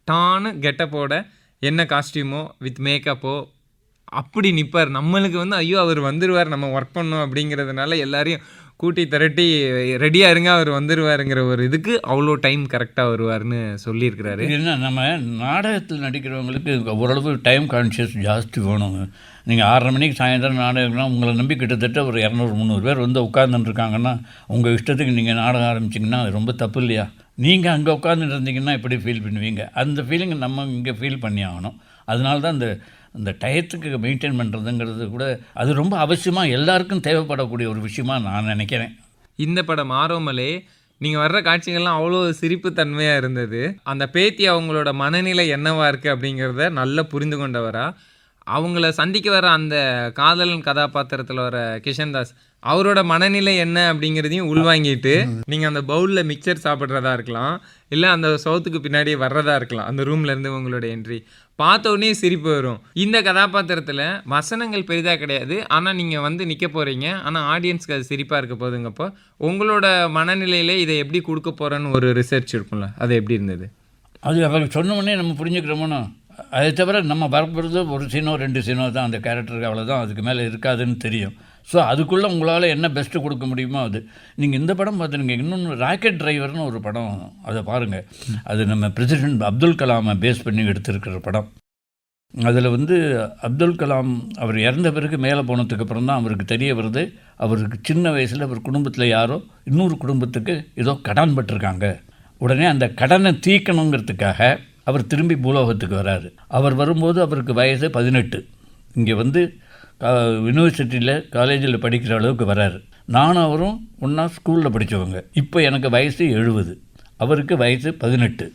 டானு கெட்டப்போட என்ன காஸ்டியூமோ வித் மேக்கப்போ அப்படி நிற்பார். நம்மளுக்கு வந்து ஐயோ அவர் வந்துடுவார், நம்ம ஒர்க் பண்ணோம் அப்படிங்கிறதுனால எல்லாரையும் கூட்டி திரட்டி ரெடியாக இருங்க அவர் வந்துடுவாருங்கிற ஒரு இதுக்கு அவ்வளோ டைம் கரெக்டாக வருவார்னு சொல்லியிருக்கிறாரு. இது என்ன, நம்ம நாடகத்தில் நடிக்கிறவங்களுக்கு ஓரளவு டைம் கான்ஷியஸ் ஜாஸ்தி வேணுங்க. நீங்கள் 6:30 மணிக்கு சாயந்தரம் நாடகம்னா உங்களை நம்பி கிட்டத்தட்ட ஒரு 200-300 பேர் வந்து உட்காந்துட்டுருக்காங்கன்னா உங்கள் இஷ்டத்துக்கு நீங்கள் நாடகம் ஆரம்பிச்சிங்கன்னா அது ரொம்ப தப்பு இல்லையா? நீங்கள் அங்கே உட்காந்துட்டு இருந்தீங்கன்னா எப்படி ஃபீல் பண்ணுவீங்க? அந்த ஃபீலிங்கை நம்ம இங்கே ஃபீல் பண்ணி ஆகணும். அதனால தான் இந்த டயத்துக்கு மெயின்டைன் பண்ணுறதுங்கிறது கூட அது ரொம்ப அவசியமாக எல்லாருக்கும் தேவைப்படக்கூடிய ஒரு விஷயமா நான் நினைக்கிறேன். இந்த படம் ஆரோமலே நீங்கள் வர்ற காட்சிகள்லாம் அவ்வளோ சிரிப்பு தன்மையாக இருந்தது. அந்த பேத்தி அவங்களோட மனநிலை என்னவா இருக்குது அப்படிங்கிறத நல்லா புரிந்து கொண்டவரா, அவங்கள சந்திக்க வர அந்த காதலன் கதாபாத்திரத்தில் வர கிஷன்தாஸ் அவரோட மனநிலை என்ன அப்படிங்கிறதையும் உள்வாங்கிட்டு நீங்கள் அந்த பவுலில் மிக்சர் சாப்பிட்றதா இருக்கலாம், இல்லை அந்த சவுத்துக்கு பின்னாடி வர்றதா இருக்கலாம், அந்த ரூம்லேருந்து உங்களோட என்ட்ரி பார்த்த உடனே சிரிப்பு வரும். இந்த கதாபாத்திரத்தில் வசனங்கள் பெரிதாக கிடையாது, ஆனால் நீங்கள் வந்து நிற்க போகிறீங்க, ஆனால் ஆடியன்ஸ்க்கு அது சிரிப்பாக இருக்க போதுங்கப்போ உங்களோட மனநிலையில் இதை எப்படி கொடுக்க போகிறேன்னு ஒரு ரிசர்ச் இருக்கும்ல, அது எப்படி இருந்தது? அது அவர் சொன்ன உடனே நம்ம புரிஞ்சுக்கிறோமோனோ. அதை தவிர நம்ம வரப்போகிறது ஒரு சீனோ 2 சீனோ தான் அந்த கேரக்டருக்கு, அவ்வளோதான், அதுக்கு மேலே இருக்காதுன்னு தெரியும். ஸோ அதுக்குள்ளே உங்களால் என்ன பெஸ்ட்டு கொடுக்க முடியுமோ அது. நீங்கள் இந்த படம் பார்த்துருங்க, இன்னொன்று ராக்கெட் டிரைவர்னு ஒரு படம், அதை பாருங்கள். அது நம்ம பிரசிடெண்ட் அப்துல் கலாமை பேஸ் பண்ணி எடுத்திருக்கிற படம். அதில் வந்து அப்துல் கலாம் அவர் இறந்த பிறகு மேலே போனதுக்கு அப்புறம் தான் அவருக்கு தெரிய வருது, அவருக்கு சின்ன வயசில் அவர் குடும்பத்தில் யாரோ இன்னொரு குடும்பத்துக்கு ஏதோ கடன் பட்டிருக்காங்க. உடனே அந்த கடனை தீர்க்கணுங்கிறதுக்காக அவர் திரும்பி பூலோகத்துக்கு வராரு. அவர் வரும்போது அவருக்கு வயசு 18. இங்கே வந்து யூனிவர்சிட்டியில் காலேஜில் படிக்கிற அளவுக்கு வராரு. நானும் அவரும் ஒன்றா ஸ்கூலில் படித்தவங்க. இப்போ எனக்கு வயசு 70, அவருக்கு வயசு 18.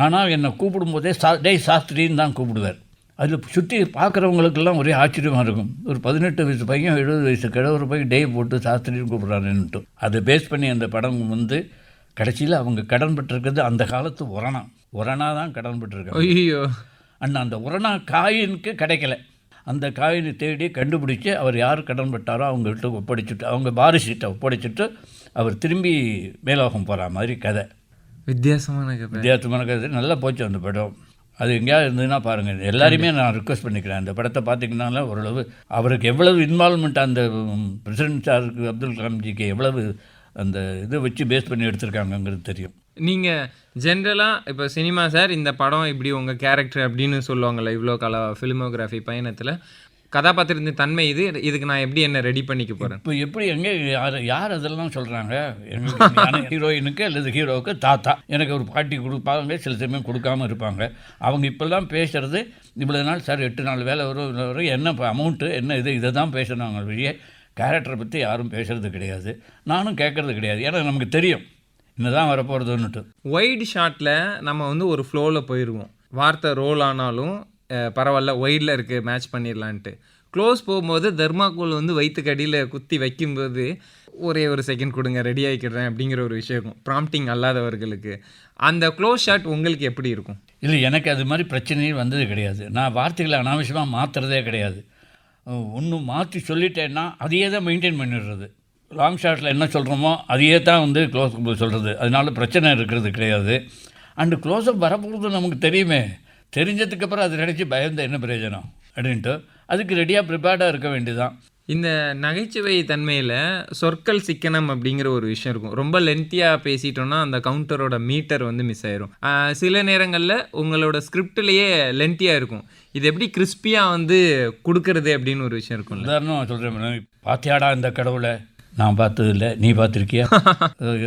ஆனால் என்னை கூப்பிடும்போதே டேய் சாஸ்திரின்னு தான் கூப்பிடுவார். அதில் சுற்றி பார்க்குறவங்களுக்கெல்லாம் ஒரே ஆச்சரியமாக இருக்கும். ஒரு 18 வயசு பையன் 70 வயசு கிழவர் போய் டே போட்டு சாஸ்திரின்னு கூப்பிட்றாருன்ட்டு. அதை பேஸ் பண்ணி அந்த படம் வந்து கடைசியில் அவங்க கடன் பட்டிருக்கிறது அந்த காலத்து உரணா தான் கடன் பட்டிருக்காங்க. ஐயோ! அண்ணா அந்த உரணா காயினுக்கு கிடைக்கல. அந்த காயினை தேடி கண்டுபிடிச்சி அவர் யார் கடன் பட்டாரோ அவங்கள்ட்ட ஒப்படைச்சிட்டு, அவங்க வாரிசிட்ட ஒப்படைச்சிட்டு அவர் திரும்பி மேலோகம் போகிற மாதிரி கதை. வித்தியாசமான கதை. நல்லா போச்சு அந்த படம். அது எங்கேயாவது இருந்ததுன்னா பாருங்கள். எல்லாரையுமே நான் ரிக்வெஸ்ட் பண்ணிக்கிறேன், அந்த படத்தை பார்த்திங்கனால ஓரளவு அவருக்கு எவ்வளவு இன்வால்மெண்ட் அந்த பிரசிடென்ட் சாருக்கு அப்துல் கலாம்ஜிக்கு எவ்வளவு அந்த இதை வச்சு பேஸ் பண்ணி எடுத்திருக்காங்கங்கிறது தெரியும். நீங்கள் ஜென்ரலாக இப்போ சினிமா சார் இந்த படம் இப்படி உங்கள் கேரக்டர் அப்படின்னு சொல்லுவாங்கள்ல, இவ்வளோ கால ஃபிலிமோகிராஃபி பயணத்தில் கதாபாத்திரத்தின் தன்மை இதுக்கு நான் எப்படி என்ன ரெடி பண்ணிக்க போகிறேன்? இப்போ எப்படி எங்கே யார் அதெல்லாம் சொல்கிறாங்க? ஹீரோயினுக்கு அல்லது ஹீரோவுக்கு தாத்தா எனக்கு ஒரு பாட்டி கொடுப்பாங்க, சில சமயம் கொடுக்காமல் இருப்பாங்க. அவங்க இப்போல்லாம் பேசுகிறது இவ்வளோ நாள் சார் 8 நாள் வேலை வரும், என்ன அமௌண்ட்டு என்ன இதை தான் பேசுனாங்க வழியே கேரக்டரை பற்றி யாரும் பேசுகிறது கிடையாது, நானும் கேட்குறது கிடையாது. ஏன்னா நமக்கு தெரியும் இன்னதான் வரப்போகிறதுன்னுட்டு. ஒய்டு ஷாட்டில் நம்ம வந்து ஒரு ஃப்ளோவில் போயிடுவோம், வார்த்தை ரோல் ஆனாலும் பரவாயில்ல ஒய்டில் இருக்குது மேட்ச் பண்ணிடலான்ட்டு. க்ளோஸ் போகும்போது தர்மாக்கோல் வந்து வயிற்றுக்கு அடியில் குத்தி வைக்கும்போது ஒரே ஒரு செகண்ட் கொடுங்க ரெடி ஆகிக்கிறேன் அப்படிங்கிற ஒரு விஷயம் இருக்கும் ப்ராம்ப்டிங் அல்லாதவர்களுக்கு. அந்த க்ளோஸ் ஷாட் உங்களுக்கு எப்படி இருக்கும்? இல்லை, எனக்கு அது மாதிரி பிரச்சனையும் வந்தது கிடையாது. நான் வார்த்தைகளை அனாவசியமாக மாற்றுறதே கிடையாது. ஒன்று மாற்றி சொல்லிட்டேன்னா அதையே தான் மெயின்டைன் பண்ணிடுறது. லாங் ஷாட்டில் என்ன சொல்கிறோமோ அதையே தான் வந்து க்ளோஸ்அப் சொல்கிறது. அதனால பிரச்சனை இருக்கிறது கிடையாது. அண்டு க்ளோஸ்அப் வரப்போகிறது நமக்கு தெரியுமே, தெரிஞ்சதுக்கப்புறம் அது நினச்சி பயந்த என்ன பிரயோஜனம் அப்படின்ட்டு அதுக்கு ரெடியாக ப்ரிப்பேர்டாக இருக்க வேண்டியதுதான். இந்த நகைச்சுவை தன்மையில் சொற்கள் சிக்கனம் அப்படிங்கிற ஒரு விஷயம் இருக்கும். ரொம்ப லென்த்தியாக பேசிட்டோன்னா அந்த கவுண்டரோட மீட்டர் வந்து மிஸ் ஆயிரும். சில நேரங்களில் உங்களோட ஸ்கிரிப்ட்லேயே லென்த்தியாக இருக்கும், இது எப்படி கிறிஸ்பியாக வந்து கொடுக்கறது அப்படின்னு ஒரு விஷயம் இருக்கும். உதாரணம் சொல்கிறேன், பாத்தியாடா இந்த கடவுளை நான் பார்த்ததில்லை, நீ பார்த்துருக்கியா?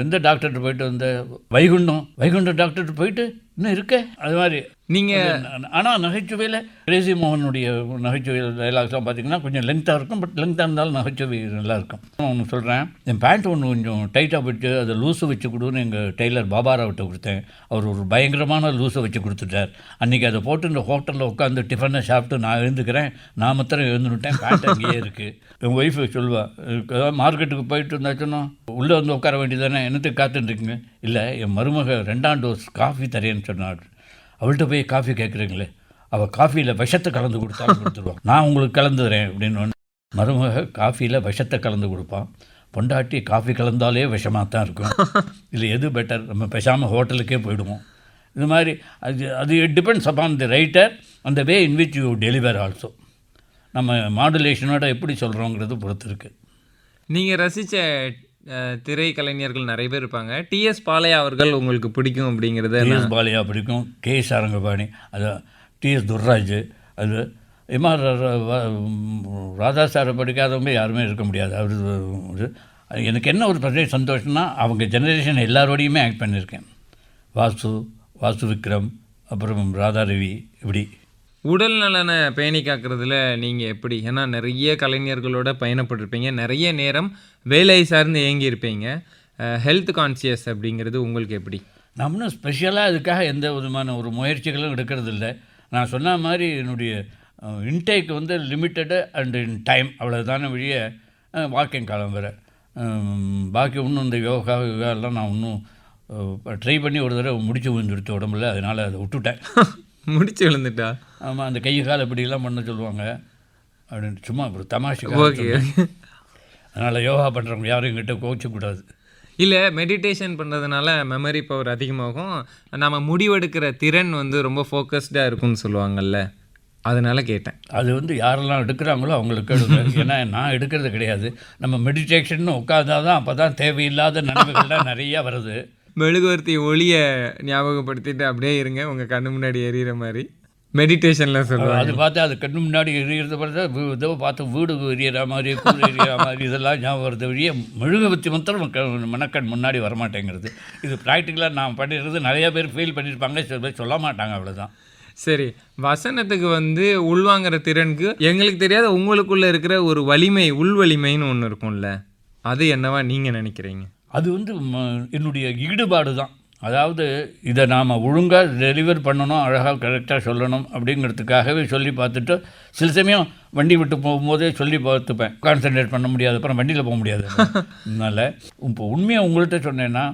எந்த டாக்டர்கிட்ட போயிட்டு வந்த? வைகுண்டம் டாக்டர்கிட்ட போயிட்டு இன்னும் இருக்க. அது மாதிரி நீங்கள். ஆனால் நகைச்சுவையில் கிரேசி மோகனுடைய நகைச்சுவை டைலாக்ஸ்லாம் பார்த்தீங்கன்னா கொஞ்சம் லென்த்தாக இருக்கும். பட் லென்த்தாக இருந்தாலும் நகைச்சுவை நல்லாயிருக்கும். ஒன்று சொல்கிறேன், என் பேண்ட் ஒன்று கொஞ்சம் டைட்டாக போயிட்டு அதை லூஸை வச்சு கொடுன்னு எங்கள் டெய்லர் பாபாராவிட்ட கொடுத்தேன். அவர் ஒரு பயங்கரமான லூஸை வச்சு கொடுத்துட்டார். அன்றைக்கி அதை போட்டு இந்த ஹோட்டலில் உட்காந்து டிஃபனை சாப்பிட்டு நான் எழுந்துக்கிறேன், நான் மாத்திரம் எழுந்துட்டேன், பேண்ட் அங்கேயே இருக்குது. என் ஒய்ஃபு சொல்லுவாள், மார்க்கெட்டுக்கு போயிட்டு இருந்தாச்சுன்னா உள்ளே வந்து உட்கார வேண்டியதானே, என்னத்துக்கு காத்துட்டுருக்குங்க? இல்லை, என் மருமக 2ஆம் டோஸ் காஃபி தரேன்னு சொன்னாள். அவள்கிட்ட போய் காஃபி கேட்குறீங்களே, அவள் காஃபியில் விஷத்தை கலந்து கொடுத்தாலும் கொடுத்துருவான், நான் உங்களுக்கு கலந்து தரேன் அப்படின்னு. மருமக காஃபியில் விஷத்தை கலந்து கொடுப்பான், பொண்டாட்டி காஃபி கலந்தாலே விஷமாக தான் இருக்கும். இல்லை எது பெட்டர், நம்ம பேசாமல் ஹோட்டலுக்கே போயிடுவோம். இது மாதிரி அது டிபெண்ட்ஸ் அப்பான் தி ரைட்டர் அந்த way in which you deliver also. நம்ம மாடுலேஷனோட எப்படி சொல்கிறோங்கிறது பொறுத்து இருக்குது. நீங்கள் ரசித்த திரைக்கலைஞர்கள் நிறைய பேர் இருப்பாங்க. டிஎஸ் பாலையா அவர்கள் உங்களுக்கு பிடிக்கும் அப்படிங்கிறத டிஎஸ் பாலையா பிடிக்கும், கே சாரங்கபாணி, அது டிஎஸ் துர்ராஜ், அது எம்ஆர் ராதா சாரை படிக்காதவங்க யாருமே இருக்க முடியாது. அவர் எனக்கு என்ன ஒரு பெரிய சந்தோஷம்னா அவங்க ஜெனரேஷன் எல்லாரோடையுமே ஆக்ட் பண்ணியிருக்கேன். வாசு விக்ரம், அப்புறம் ராதா ரவி, இப்படி. உடல் நலனை பேணி காக்கிறதுல நீங்கள் எப்படி? ஏன்னா நிறைய கலைஞர்களோட பயணப்பட்டிருப்பீங்க, நிறைய நேரம் வேலை சார்ந்து இயங்கியிருப்பீங்க. ஹெல்த் கான்சியஸ் அப்படிங்கிறது உங்களுக்கு எப்படி? நான் இன்னும் ஸ்பெஷலாக அதுக்காக எந்த விதமான ஒரு முயற்சிகளும் எடுக்கிறது இல்லை. நான் சொன்ன மாதிரி என்னுடைய இன்டேக் வந்து லிமிட்டடு அண்ட் இன் டைம், அவ்வளோதான வழிய வாக்கிங் காலம் வேறு. பாக்கி இன்னும் இந்த யோகா எல்லாம் நான் இன்னும் ட்ரை பண்ணி ஒரு தடவை முடிச்சு விழுந்துடுச்சு உடம்புல, அதனால் அதை விட்டுட்டேன். முடிச்சு விழுந்துட்டா? ஆமாம், அந்த கை கால் இப்படிலாம் பண்ண சொல்லுவாங்க அப்படின்னு சும்மா ஒரு தமாஷை. ஓகே. அதனால் யோகா பண்ணுறவங்க யாரும் எங்கிட்ட கோச்சக்கூடாது. இல்லை, மெடிடேஷன் பண்ணுறதுனால மெமரி பவர் அதிகமாகும், நம்ம முடிவெடுக்கிற திறன் வந்து ரொம்ப ஃபோக்கஸ்டாக இருக்கும்னு சொல்லுவாங்கல்ல, அதனால் கேட்டேன். அது வந்து யாரெல்லாம் எடுக்கிறாங்களோ அவங்களுக்கு எடுங்க. ஏன்னா நான் எடுக்கிறது கிடையாது. நம்ம மெடிடேஷன் உட்காந்தா தான் அப்போ தான் தேவையில்லாத நினைவுகள்லாம் நிறையா வருது. மெழுகுவர்த்தி ஒளியை ஞாபகப்படுத்திட்டு அப்படியே இருங்க, உங்கள் கண்ணு முன்னாடி எரியிற மாதிரி மெடிடேஷனில் சொல்லுவாங்க. அது பார்த்தா அது கண்ணு முன்னாடி எரியறத பார்த்தா இதோ பார்த்து வீடு எரியற மாதிரி, கூடு எரியற மாதிரி இதெல்லாம் ஞாபகம் வருது வழியே மெழுகுவர்த்தி மாத்திரம் மனக்கண் முன்னாடி வரமாட்டேங்கிறது. இது ப்ராக்டிக்கலாக நான் பண்ணிடுறது நிறையா பேர் ஃபீல் பண்ணியிருப்பாங்க, சில பேர் சொல்ல மாட்டாங்க, அவ்வளோதான். சரி, வசனத்துக்கு வந்து உள்வாங்கிற திறனுக்கு எங்களுக்கு தெரியாத உங்களுக்குள்ளே இருக்கிற ஒரு வலிமை, உள் வலிமைன்னு ஒன்று இருக்கும்ல, அது என்னவா நீங்கள் நினைக்கிறீங்க? அது வந்து என்னுடைய ஈடுபாடு தான். அதாவது இதை நாம் ஒழுங்காக டெலிவர் பண்ணணும், அழகாக கரெக்டாக சொல்லணும் அப்படிங்கிறதுக்காகவே சொல்லி பார்த்துட்டு சில சமயம் வண்டி விட்டு போகும்போதே சொல்லி பார்த்துப்பேன். கான்சன்ட்ரேட் பண்ண முடியாது, அப்புறம் வண்டியில் போக முடியாது. அதனால் இப்போ உண்மையாக உங்கள்கிட்ட சொன்னேன்னா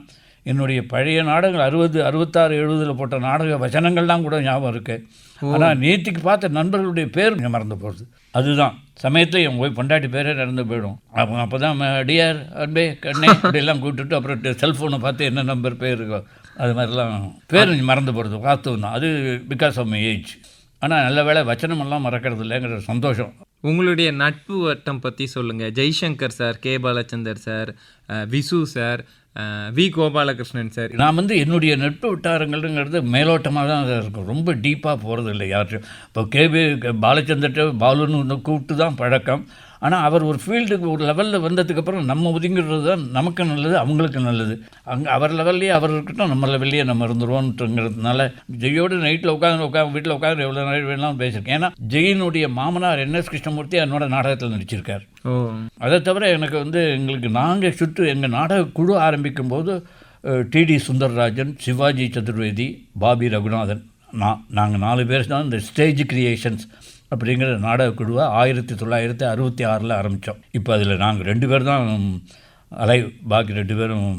என்னுடைய பழைய நாடகங்கள் 60, 66, 70 போட்ட நாடக வசனங்கள்லாம் கூட ஞாபகம் இருக்குது. ஆனால் நேற்றுக்கு பார்த்த நண்பர்களுடைய பேர் மறந்து போகிறது. அதுதான் சமயத்தில் என் போய் பொண்டாட்டி பேரே நடந்து போயிடும். அப்போ தான் டிஆர் அன்பே கண்ணே அப்படிலாம் கூப்பிட்டுட்டு அப்புறம் செல்ஃபோனை பார்த்து என்ன நம்பர் பேர் இருக்கோ அது மாதிரிலாம் பேர் மறந்து போகிறது வாஸ்தவம் தான். அது பிகாஸ் ஆஃப் மை ஏஜ். ஆனால் நல்ல வேளை வச்சனமெல்லாம் மறக்கிறது இல்லைங்கிற சந்தோஷம். உங்களுடைய நட்பு வட்டம் பற்றி சொல்லுங்கள். Jaishankar sir, K Balachander sir, Visu sir, V Gopalakrishnan sir. நான் வந்து என்னுடைய நட்பு வட்டாரங்கள்ங்கிறது மேலோட்டமாக தான் இருக்கும், ரொம்ப டீப்பாக போகிறது இல்லை யார்ட்டும். இப்போ பாலச்சந்தர்கிட்ட பாலுன்னு கூப்பிட்டு தான் பழக்கம். ஆனால் அவர் ஒரு ஃபீல்டுக்கு ஒரு லெவலில் வந்ததுக்கப்புறம் நம்ம ஒதுங்கிடுறது தான் நமக்கு நல்லது, அவங்களுக்கு நல்லது. அங்கே அவர் லெவல்லையே அவர் இருக்கட்டும், நம்ம லெவல்லையே நம்ம இருந்துருவோன்ட்டுங்கிறதுனால ஜெயோடு நைட்டில் உட்காந்து வீட்டில் உட்காந்து எவ்வளோ நாள் வேணாலும் பேசியிருக்கேன். ஏன்னா ஜெயினுடைய மாமனார் NS கிருஷ்ணமூர்த்தி என்னோட நாடகத்தில் நடிச்சிருக்கார். அதை தவிர எனக்கு வந்து எங்களுக்கு நாங்கள் எங்கள் நாடக குழு ஆரம்பிக்கும் போது டிடி சுந்தரராஜன், சிவாஜி சதுர்வேதி, பாபி ரகுநாதன், நாங்கள் 4 பேர் தான் இந்த ஸ்டேஜ் கிரியேஷன்ஸ் அப்படிங்கிற நாடக குழுவை 1966 ஆரம்பித்தோம். இப்போ அதில் நாங்கள் 2 பேர் தான் அலைவ், பாக்கி 2 பேரும்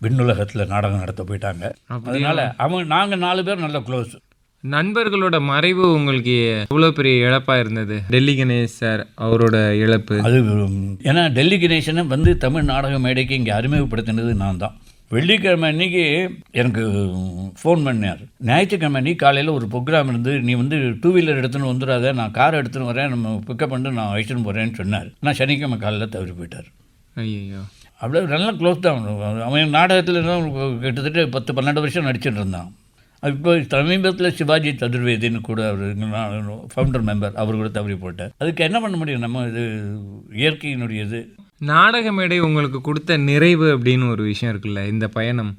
விண்ணுலகத்தில் நாடகம் நடத்த போயிட்டாங்க. அதனால் நாங்கள் 4 பேர் நல்ல க்ளோஸ். நண்பர்களோட மறைவு உங்களுக்கு எவ்வளோ பெரிய இழப்பாக இருந்தது? டெல்லி கணேஷ் சார் அவரோட இழப்பு அது ஏன்னா டெல்லி கணேசனை வந்து தமிழ் நாடக மேடைக்கு இங்கே அறிமுகப்படுத்தினது நான் தான். வெள்ளிக்கிழமை அன்றைக்கி எனக்கு ஃபோன் பண்ணார். ஞாயிற்றுக்கிழமை அன்றைக்கி காலையில் ஒரு ப்ரோக்ராம் இருந்து நீ வந்து 2 வீலர் எடுத்துன்னு வந்துடாத, நான் கார் எடுத்துன்னு வரேன், நம்ம பிக்கப் பண்ணிட்டு நான் அழைச்சின்னு போகிறேன்னு சொன்னார். நான் சனிக்கிழமை காலையில் தவறி போயிட்டார். ஐயோ, அவ்வளோ நல்லா க்ளோஸ் தான். அவன் நாடகத்தில் தான் கிட்டத்தட்ட 10-12 வருஷம் நடிச்சுட்டு இருந்தான். இப்போ சமீபத்தில் சிவாஜி சதுர்வேதின்னு கூட அவர் ஃபவுண்டர் மெம்பர், அவர் கூட தவறி போட்டார். அதுக்கு என்ன பண்ண முடியும், நம்ம இது இயற்கையினுடையது. நாடக மேடை உங்களுக்கு கொடுத்த நிறைவு அப்படின்னு ஒரு விஷயம் இருக்குல்ல, இந்த பயணம்,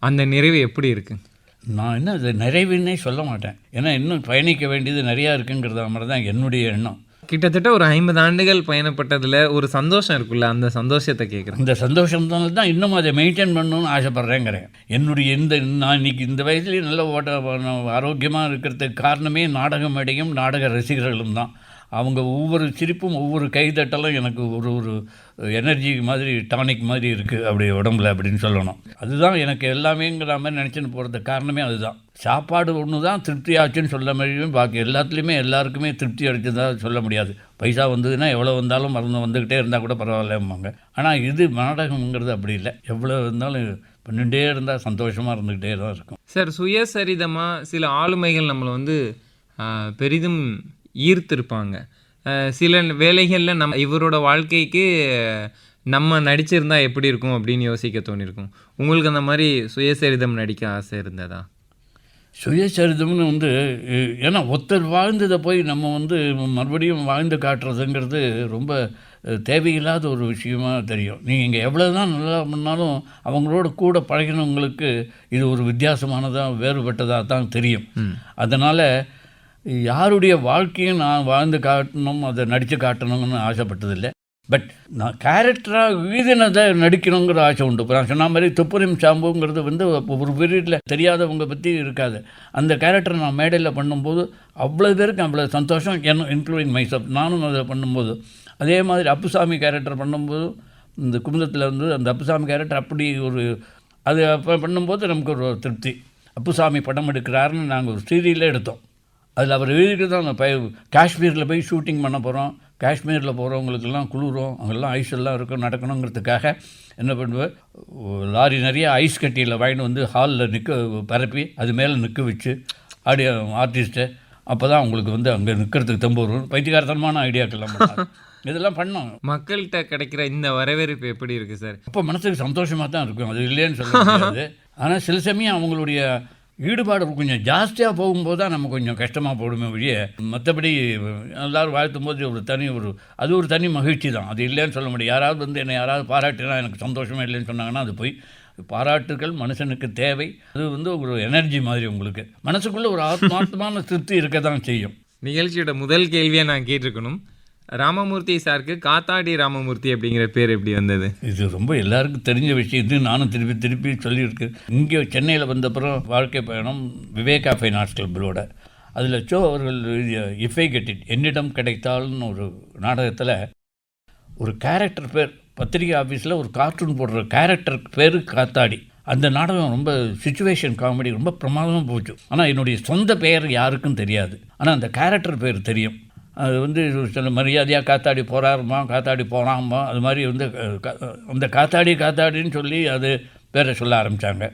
அந்த நிறைவு எப்படி இருக்குது? நான் என்ன அது நிறைவுன்னே சொல்ல மாட்டேன், ஏன்னா இன்னும் பயணிக்க வேண்டியது நிறையா இருக்குங்கிறத மாதிரி தான் என்னுடைய எண்ணம். கிட்டத்தட்ட ஒரு 50 ஆண்டுகள் பயணப்பட்டதில் ஒரு சந்தோஷம் இருக்குல்ல, அந்த சந்தோஷத்தை கேட்குறேன். இந்த சந்தோஷம்தான் தான் இன்னும் அதை மெயின்டைன் பண்ணணும்னு ஆசைப்பட்றேங்கிறேன். என்னுடைய நான் இன்றைக்கி இந்த வயசுலேயே நல்ல ஆரோக்கியமாக இருக்கிறதுக்கு காரணமே நாடக மேடையும் நாடக ரசிகர்களும் தான். அவங்க ஒவ்வொரு சிரிப்பும் ஒவ்வொரு கைதட்டலும் எனக்கு ஒரு எனர்ஜி மாதிரி, டானிக் மாதிரி இருக்குது அப்படி உடம்புல அப்படின்னு சொல்லணும். அதுதான் எனக்கு எல்லாமேங்கிற மாதிரி நினச்சின்னு போகிறது காரணமே அதுதான். சாப்பாடு ஒன்று தான் திருப்தி ஆச்சுன்னு சொல்ல முடியும், பாக்கி எல்லாத்துலேயுமே எல்லாருக்குமே திருப்தி அடிச்சதாக சொல்ல முடியாது. பைசா வந்ததுன்னா எவ்வளோ வந்தாலும் மருந்து வந்துக்கிட்டே இருந்தால் கூட பரவாயில்லம்பாங்க. ஆனால் இது நாடகங்கிறது அப்படி இல்லை, எவ்வளோ இருந்தாலும் பண்ணிகிட்டே இருந்தால் சந்தோஷமாக இருந்துக்கிட்டே தான் இருக்கும். சார், சுயசரிதமாக சில ஆளுமைகள் நம்மளை வந்து பெரிதும் ஈர்த்திருப்பாங்க. சில வேலைகளில் இவரோட வாழ்க்கைக்கு நம்ம நடிச்சிருந்தா எப்படி இருக்கும் அப்படின்னு யோசிக்க தோணியிருக்கும். உங்களுக்கு அந்த மாதிரி சுயசரிதம் நடிக்க ஆசை இருந்ததா? சுயசரிதம்னு வந்து ஏன்னா ஒருத்தர் வாழ்ந்ததை போய் நம்ம வந்து மறுபடியும் வாழ்ந்து காட்டுறதுங்கிறது ரொம்ப தேவையில்லாத ஒரு விஷயமா தெரியும். நீங்கள் எவ்வளோ தான் நல்லா பண்ணாலும் அவங்களோட கூட பழகினவங்களுக்கு இது ஒரு வித்தியாசமானதாக வேறுபட்டதாக தான் தெரியும். அதனால் யாருடைய வாழ்க்கையும் நான் வாழ்ந்து காட்டணும், அதை நடித்து காட்டணும்னு ஆசைப்பட்டதில்லை. பட் நான் கேரக்டராக எழுதினதை நடிக்கணுங்கிற ஆசை உண்டு. இப்போ நான் சொன்ன மாதிரி துப்புரியும் சாம்புங்கிறது வந்து ஒரு பீரியடில் தெரியாதவங்க பற்றி இருக்காது. அந்த கேரக்டர் நான் மேடையில் பண்ணும்போது அவ்வளோ பேருக்கு அவ்வளோ சந்தோஷம், இன்க்ளூடிங் மைசெல்ஃப். நானும் அதை பண்ணும்போது அதே மாதிரி அப்புசாமி கேரக்டர் பண்ணும்போது இந்த குமுதத்தில் வந்து அந்த அப்புசாமி கேரக்டர் அப்படி ஒரு அது அப்போ பண்ணும்போது நமக்கு ஒரு திருப்தி. அப்புசாமி படம் எடுக்கிறாருன்னு நாங்கள் ஒரு சீரியலே எடுத்தோம். அதில் அவர் எழுதிட்டு தான் அந்த காஷ்மீரில் போய் ஷூட்டிங் பண்ண போகிறோம். காஷ்மீரில் போகிறவங்களுக்கெல்லாம் குளிரும், அங்கெல்லாம் ஐஸ் எல்லாம் இருக்கும், நடக்கணுங்கிறதுக்காக என்ன பண்ணுவேன், லாரி நிறைய ஐஸ் கட்டியில் வாங்கிட்டு வந்து ஹாலில் பரப்பி அது மேலே நிற்க வச்சு ஆர்டிஸ்ட்டை அப்போ தான் அவங்களுக்கு வந்து அங்கே நிற்கிறதுக்கு தெம்பு வரும். பைத்தியகாரத்தனமான ஐடியாக்கெல்லாம் இதெல்லாம் பண்ணோம். மக்கள்கிட்ட கிடைக்கிற இந்த வரவேற்பு எப்படி இருக்குது சார்? அப்போ மனசுக்கு சந்தோஷமாக தான் இருக்கும், அது இல்லைன்னு சொல்ல முடியாது. ஆனால் சில சமயம் அவங்களுடைய ஈடுபாடு கொஞ்சம் ஜாஸ்தியாக போகும்போது தான் நம்ம கொஞ்சம் கஷ்டமாக போடுமே ஒழிய, மற்றபடி எல்லோரும் வாழ்த்தும் போது அது ஒரு தனி மகிழ்ச்சி தான், அது இல்லைன்னு சொல்ல முடியும். யாராவது வந்து என்னை யாராவது பாராட்டினா எனக்கு சந்தோஷமே இல்லைன்னு சொன்னாங்கன்னா அது போய் பாராட்டுகள் மனுஷனுக்கு தேவை. அது வந்து ஒரு எனர்ஜி மாதிரி உங்களுக்கு மனசுக்குள்ளே ஒரு ஆத்மார்த்தமான திருப்தி இருக்க தான் செய்யும். நிகழ்ச்சியோட முதல் கேள்வியை நான் கேட்டிருக்கணும். ராமமூர்த்தி சாருக்கு காத்தாடி ராமமூர்த்தி அப்படிங்கிற பேர் எப்படி வந்தது? இது ரொம்ப எல்லாருக்கும் தெரிஞ்ச விஷயம். இது நானும் திருப்பி சொல்லியிருக்கேன். இங்கே சென்னையில் வந்தப்புறம் வாழ்க்கை பயணம் விவேகா ஃபைன் ஆர்ட்ஸ் கிளப்போட அதில் சோ அவர்கள் இஃப் ஐ கெட் இட், என்னிடம் கிடைத்தால்னு ஒரு நாடகத்தில் ஒரு கேரக்டர் பேர், பத்திரிகை ஆஃபீஸில் ஒரு கார்ட்டூன் போடுற கேரக்டர் பேர் காத்தாடி. அந்த நாடகம் ரொம்ப சிச்சுவேஷன் காமெடி, ரொம்ப பிரமாதமாக போச்சு. ஆனால் என்னுடைய சொந்த பெயர் யாருக்கும் தெரியாது, ஆனால் அந்த கேரக்டர் பேர் தெரியும். அது வந்து சில மரியாதையாக காத்தாடி போகிறாருமா, காத்தாடி போனாமா, அது மாதிரி வந்து அந்த காத்தாடின்னு சொல்லி அது பேரை சொல்ல ஆரம்பித்தாங்க.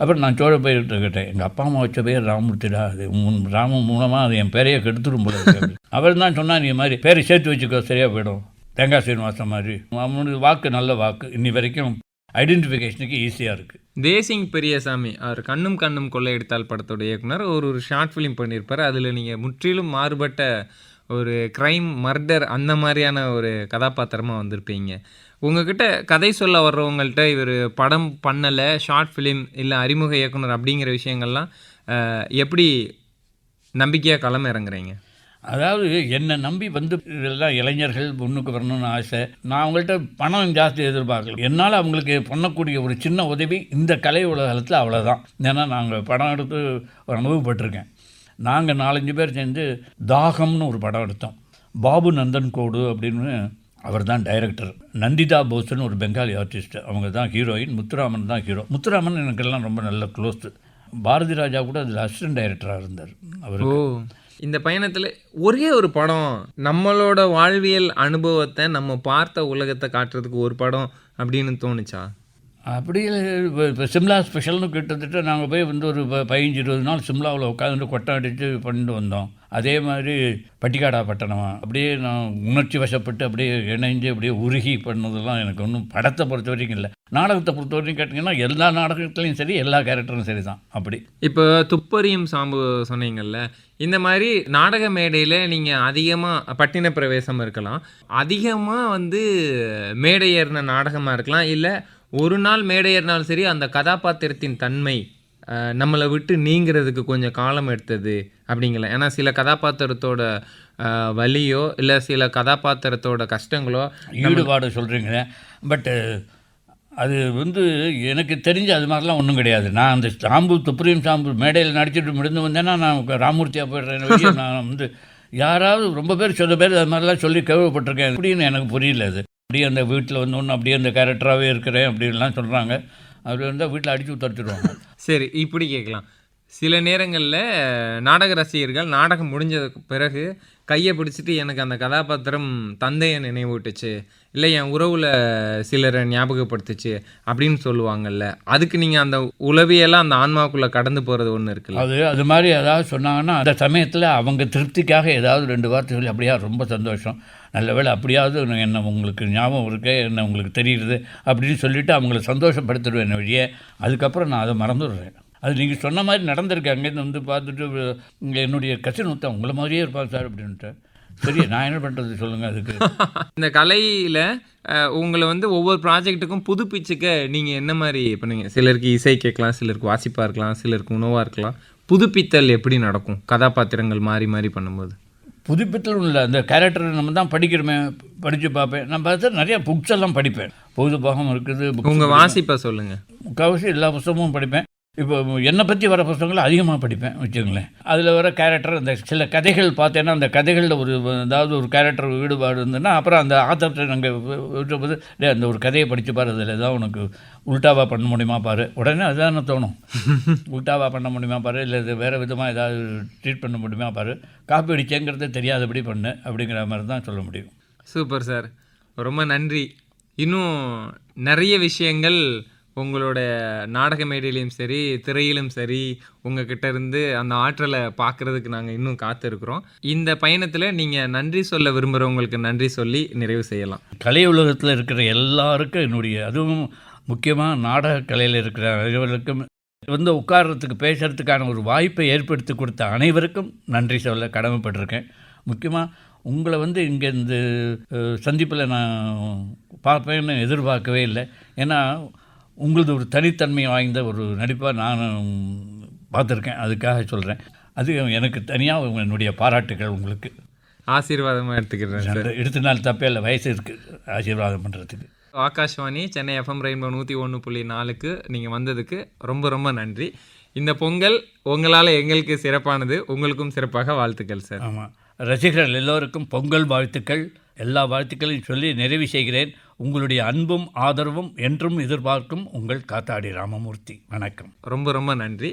அப்புறம் நான் சோழ பேர்கிட்ட கேட்டேன், எங்கள் அப்பா அம்மா வச்ச பேர் ராமமூர்த்திடா, அது ராம மூலமாக அது என் பேரையே கெடுத்துடும் போல இருக்கு. அவர் தான் சொன்னால் நீ மாதிரி பேரை சேர்த்து வச்சுக்கோ, சரியாக போயிடும், தேங்காய் சீனிவாசன் மாதிரி. அவனுடைய வாக்கு நல்ல வாக்கு, இன்னி வரைக்கும் ஐடென்டிஃபிகேஷனுக்கு ஈஸியாக இருக்குது. தேசிங் பெரியசாமி அவர் கண்ணும் கொள்ளையடித்தால் படத்தோட இயக்குனர் ஒரு ஷார்ட் ஃபிலிம் பண்ணியிருப்பார். அதில் நீங்கள் முற்றிலும் மாறுபட்ட ஒரு க்ரைம் மர்டர் அந்த மாதிரியான ஒரு கதாபாத்திரமாக வந்திருப்பீங்க. உங்ககிட்ட கதை சொல்ல வர்றவங்கள்ட்ட இவர் படம் பண்ணலை, ஷார்ட் ஃபிலிம் இல்லை அறிமுக இயக்குனர் அப்படிங்கிற விஷயங்கள்லாம் எப்படி நம்பிக்கையாக களம் இறங்குறீங்க? அதாவது என்னை நம்பி வந்து இதெல்லாம் இளைஞர்கள் முன்னுக்கு வரணும்னு ஆசை. நான் அவங்கள்ட்ட பணம் ஜாஸ்தி எதிர்பார்க்கல. என்னால் அவங்களுக்கு பண்ணக்கூடிய ஒரு சின்ன உதவி இந்த கலை உலகத்தில் அவ்வளோதான். ஏன்னா நாங்கள் படம் எடுத்து ஒரு அனுபவப்பட்டிருக்கேன். நாங்கள் 4-5 பேர் சேர்ந்து தாகம்னு ஒரு படம் எடுத்தோம். பாபு நந்தன் கோடு அப்படின்னு அவர் தான் டைரக்டர். நந்திதா போஸ்ன்னு ஒரு பெங்காலி ஆர்டிஸ்ட், அவங்க தான் ஹீரோயின். முத்துராமன் தான் ஹீரோ. முத்துராமன் எனக்கெல்லாம் ரொம்ப நல்ல க்ளோஸ்டு. பாரதி ராஜா கூட அதில் அசிஸ்டன்ட் டைரக்டராக இருந்தார் அவர். இந்த பயணத்தில் ஒரே ஒரு படம் நம்மளோட வாழ்வியல் அனுபவத்தை நம்ம பார்த்த உலகத்தை காட்டுறதுக்கு ஒரு படம் அப்படின்னு தோணுச்சா? அப்படி இப்போ சிம்லா ஸ்பெஷல்னு கிட்டத்தட்ட நாங்கள் போய் வந்து ஒரு 15-20 நாள் சிம்லாவில் உட்காந்துட்டு கொட்டை அடித்து பண்ணிட்டு வந்தோம். அதே மாதிரி பட்டிக்காடா பட்டணம் அப்படியே நான் உணர்ச்சி வசப்பட்டு அப்படியே இணைஞ்சு அப்படியே உருகி பண்ணதெல்லாம் எனக்கு ஒன்றும் படத்தை பொறுத்த வரைக்கும் இல்லை. நாடகத்தை பொறுத்த வரைக்கும் கேட்டிங்கன்னா எல்லா நாடகத்துலேயும் சரி, எல்லா கேரக்டரும் சரி தான். அப்படி இப்போ துப்பறியும் சாம்பு சொன்னீங்கல்ல, இந்த மாதிரி நாடக மேடையில் நீங்கள் அதிகமாக பட்டின பிரவேசம் இருக்கலாம், அதிகமாக வந்து மேடை ஏறின நாடகமாக இருக்கலாம், இல்லை ஒரு நாள் மேடை ஏறினாலும் சரி, அந்த கதாபாத்திரத்தின் தன்மை நம்மளை விட்டு நீங்கிறதுக்கு கொஞ்சம் காலம் எடுத்தது அப்படிங்கல. ஏன்னா சில கதாபாத்திரத்தோட வலியோ இல்லை சில கதாபாத்திரத்தோட கஷ்டங்களோ ஈடுபாடு சொல்கிறீங்க. பட்டு அது வந்து எனக்கு தெரிஞ்சு அது மாதிரிலாம் ஒன்றும் கிடையாது. நான் அந்த துப்பறியும் சாம்பு மேடையில் நடிச்சுட்டு முடிந்து வந்தேன்னா நான் ராமமூர்த்தியாக போய்டுறேன். நான் வந்து யாராவது ரொம்ப பேர் சில பேர் அது மாதிரிலாம் சொல்லி கேள்விப்பட்டிருக்கேன். அப்படின்னு எனக்கு புரியல. அது அப்படியே அந்த வீட்டில் வந்து ஒன்று அப்படியே அந்த கேரக்டராகவே இருக்கிறேன் அப்படின்லாம் சொல்கிறாங்க. அப்படி வந்தால் வீட்டில் அடித்து உத்தரிச்சிடுவாங்க. சரி, இப்படி கேட்கலாம். சில நேரங்களில் நாடக ரசிகர்கள் நாடகம் முடிஞ்சதுக்கு பிறகு கையை பிடிச்சிட்டு எனக்கு அந்த கதாபாத்திரம் தந்தையை நினைவூட்டுச்சு, இல்லை என் உறவில் சிலரை ஞாபகப்படுத்துச்சு அப்படின்னு சொல்லுவாங்கல்ல, அதுக்கு நீங்கள் அந்த உளவியெல்லாம் அந்த ஆன்மாவுக்குள்ளே கடந்து போகிறது ஒன்று இருக்குல்ல? அது மாதிரி ஏதாவது சொன்னாங்கன்னா அந்த சமயத்தில் அவங்க திருப்திக்காக ஏதாவது 2 வார்த்தை சொல்லி அப்படியா ரொம்ப சந்தோஷம், நல்ல வேளை அப்படியாவது என்ன உங்களுக்கு ஞாபகம் இருக்கு, என்ன உங்களுக்கு தெரியுது அப்படின்னு சொல்லிவிட்டு அவங்கள சந்தோஷப்படுத்திடுவேன் வழியே. அதுக்கப்புறம் நான் அதை மறந்துடுறேன். அது நீங்கள் சொன்ன மாதிரி நடந்திருக்கு. அங்கேருந்து வந்து பார்த்துட்டு இங்கே என்னுடைய கசின் ஒருத்தன் உங்களை மாதிரியே இருப்பாங்க சார் அப்படின்ட்டு. சரி, நான் என்ன பண்ணுறது சொல்லுங்கள் அதுக்கு. இந்த கலையில் உங்களை வந்து ஒவ்வொரு ப்ராஜெக்ட்டுக்கும் புதுப்பிச்சுக்க நீங்கள் என்ன மாதிரி பண்ணுவீங்க? சிலருக்கு இசை கேட்கலாம், சிலருக்கு வாசிப்பாக இருக்கலாம், சிலருக்கு உணவாக இருக்கலாம். புதுப்பித்தல் எப்படி நடக்கும் கதாபாத்திரங்கள் மாறி மாறி பண்ணும்போது? புதுப்பித்தலும் இல்லை, அந்த கேரக்டரை நம்ம தான் படிக்கிறோமே, படித்து பார்ப்பேன். நான் பார்த்து நிறையா புக்ஸ் எல்லாம் படிப்பேன். பொழுதுபோகம் இருக்குது. உங்கள் வாசிப்பை சொல்லுங்கள். முக்கால்வாசி எல்லா புத்தகமும் படிப்பேன். இப்போ என்னை பற்றி வர புத்தகங்களை அதிகமாக படிப்பேன் வச்சுங்களேன். அதில் வர கேரக்டர், அந்த சில கதைகள் பார்த்தேன்னா அந்த கதைகளில் ஏதாவது ஒரு கேரக்டர் ஈடுபாடு இருந்ததுன்னா அப்புறம் அந்த ஆத்தத்தை நாங்கள் விட்டபோது அந்த ஒரு கதையை படித்து பாரு, அதில் ஏதாவது உனக்கு உல்டாவாக பண்ண முடியுமா பாரு. உடனே அதுதான் தோணும். உல்டாவாக பண்ண முடியுமா பாரு, இல்லை இது வேறு விதமாக ஏதாவது ட்ரீட் பண்ண முடியுமா பாரு, காப்பி அடிச்சேங்கிறது தெரியாதபடி பண்ணு அப்படிங்கிற மாதிரி தான் சொல்ல முடியும். சூப்பர் சார், ரொம்ப நன்றி. இன்னும் நிறைய விஷயங்கள் உங்களோட நாடக மேடையிலையும் சரி, திரையிலும் சரி, உங்ககிட்ட இருந்து அந்த ஆற்றலை பார்க்குறதுக்கு நாங்கள் இன்னும் காத்திருக்கிறோம். இந்த பயணத்தில் நீங்கள் நன்றி சொல்ல விரும்புகிறவங்களுக்கு நன்றி சொல்லி நிறைவு செய்யலாம். கலை உலகத்தில் இருக்கிற எல்லாருக்கும் என்னுடைய, அதுவும் முக்கியமாக நாடக கலையில் இருக்கிற அனைவருக்கும் வந்து உட்கார்றதுக்கு பேசுகிறதுக்கான ஒரு வாய்ப்பை ஏற்படுத்தி கொடுத்த அனைவருக்கும் நன்றி சொல்ல கடமைப்பட்டிருக்கேன். முக்கியமாக உங்களை வந்து இங்கே இந்த சந்திப்பில் நான் பார்ப்பேன்னு எதிர்பார்க்கவே இல்லை. ஏன்னா உங்களது ஒரு தனித்தன்மை வாய்ந்த ஒரு நடிப்பாக நான் பார்த்துருக்கேன். அதுக்காக சொல்கிறேன். அது எனக்கு தனியாக என்னுடைய பாராட்டுகள் உங்களுக்கு. ஆசீர்வாதமாக எடுத்துக்கிறேன் சார். எடுத்தனால தப்பே இல்லை, வயசு இருக்குது ஆசீர்வாதம் பண்ணுறதுக்கு. ஆகாஷ்வாணி சென்னை FM ரெயின்போ 101.4க்கு நீங்கள் வந்ததுக்கு ரொம்ப ரொம்ப நன்றி. இந்த பொங்கல் உங்களால் எங்களுக்கு சிறப்பானது, உங்களுக்கும் சிறப்பாக வாழ்த்துக்கள் சார். ஆமாம், ரசிகர்கள் எல்லோருக்கும் பொங்கல் வாழ்த்துக்கள். எல்லா வாழ்த்துக்களையும் சொல்லி நிறைவு செய்கிறேன். உங்களுடைய அன்பும் ஆதரவும் என்றும் எதிர்பார்க்கும் உங்கள் காத்தாடி ராமமூர்த்தி. வணக்கம். ரொம்ப ரொம்ப நன்றி.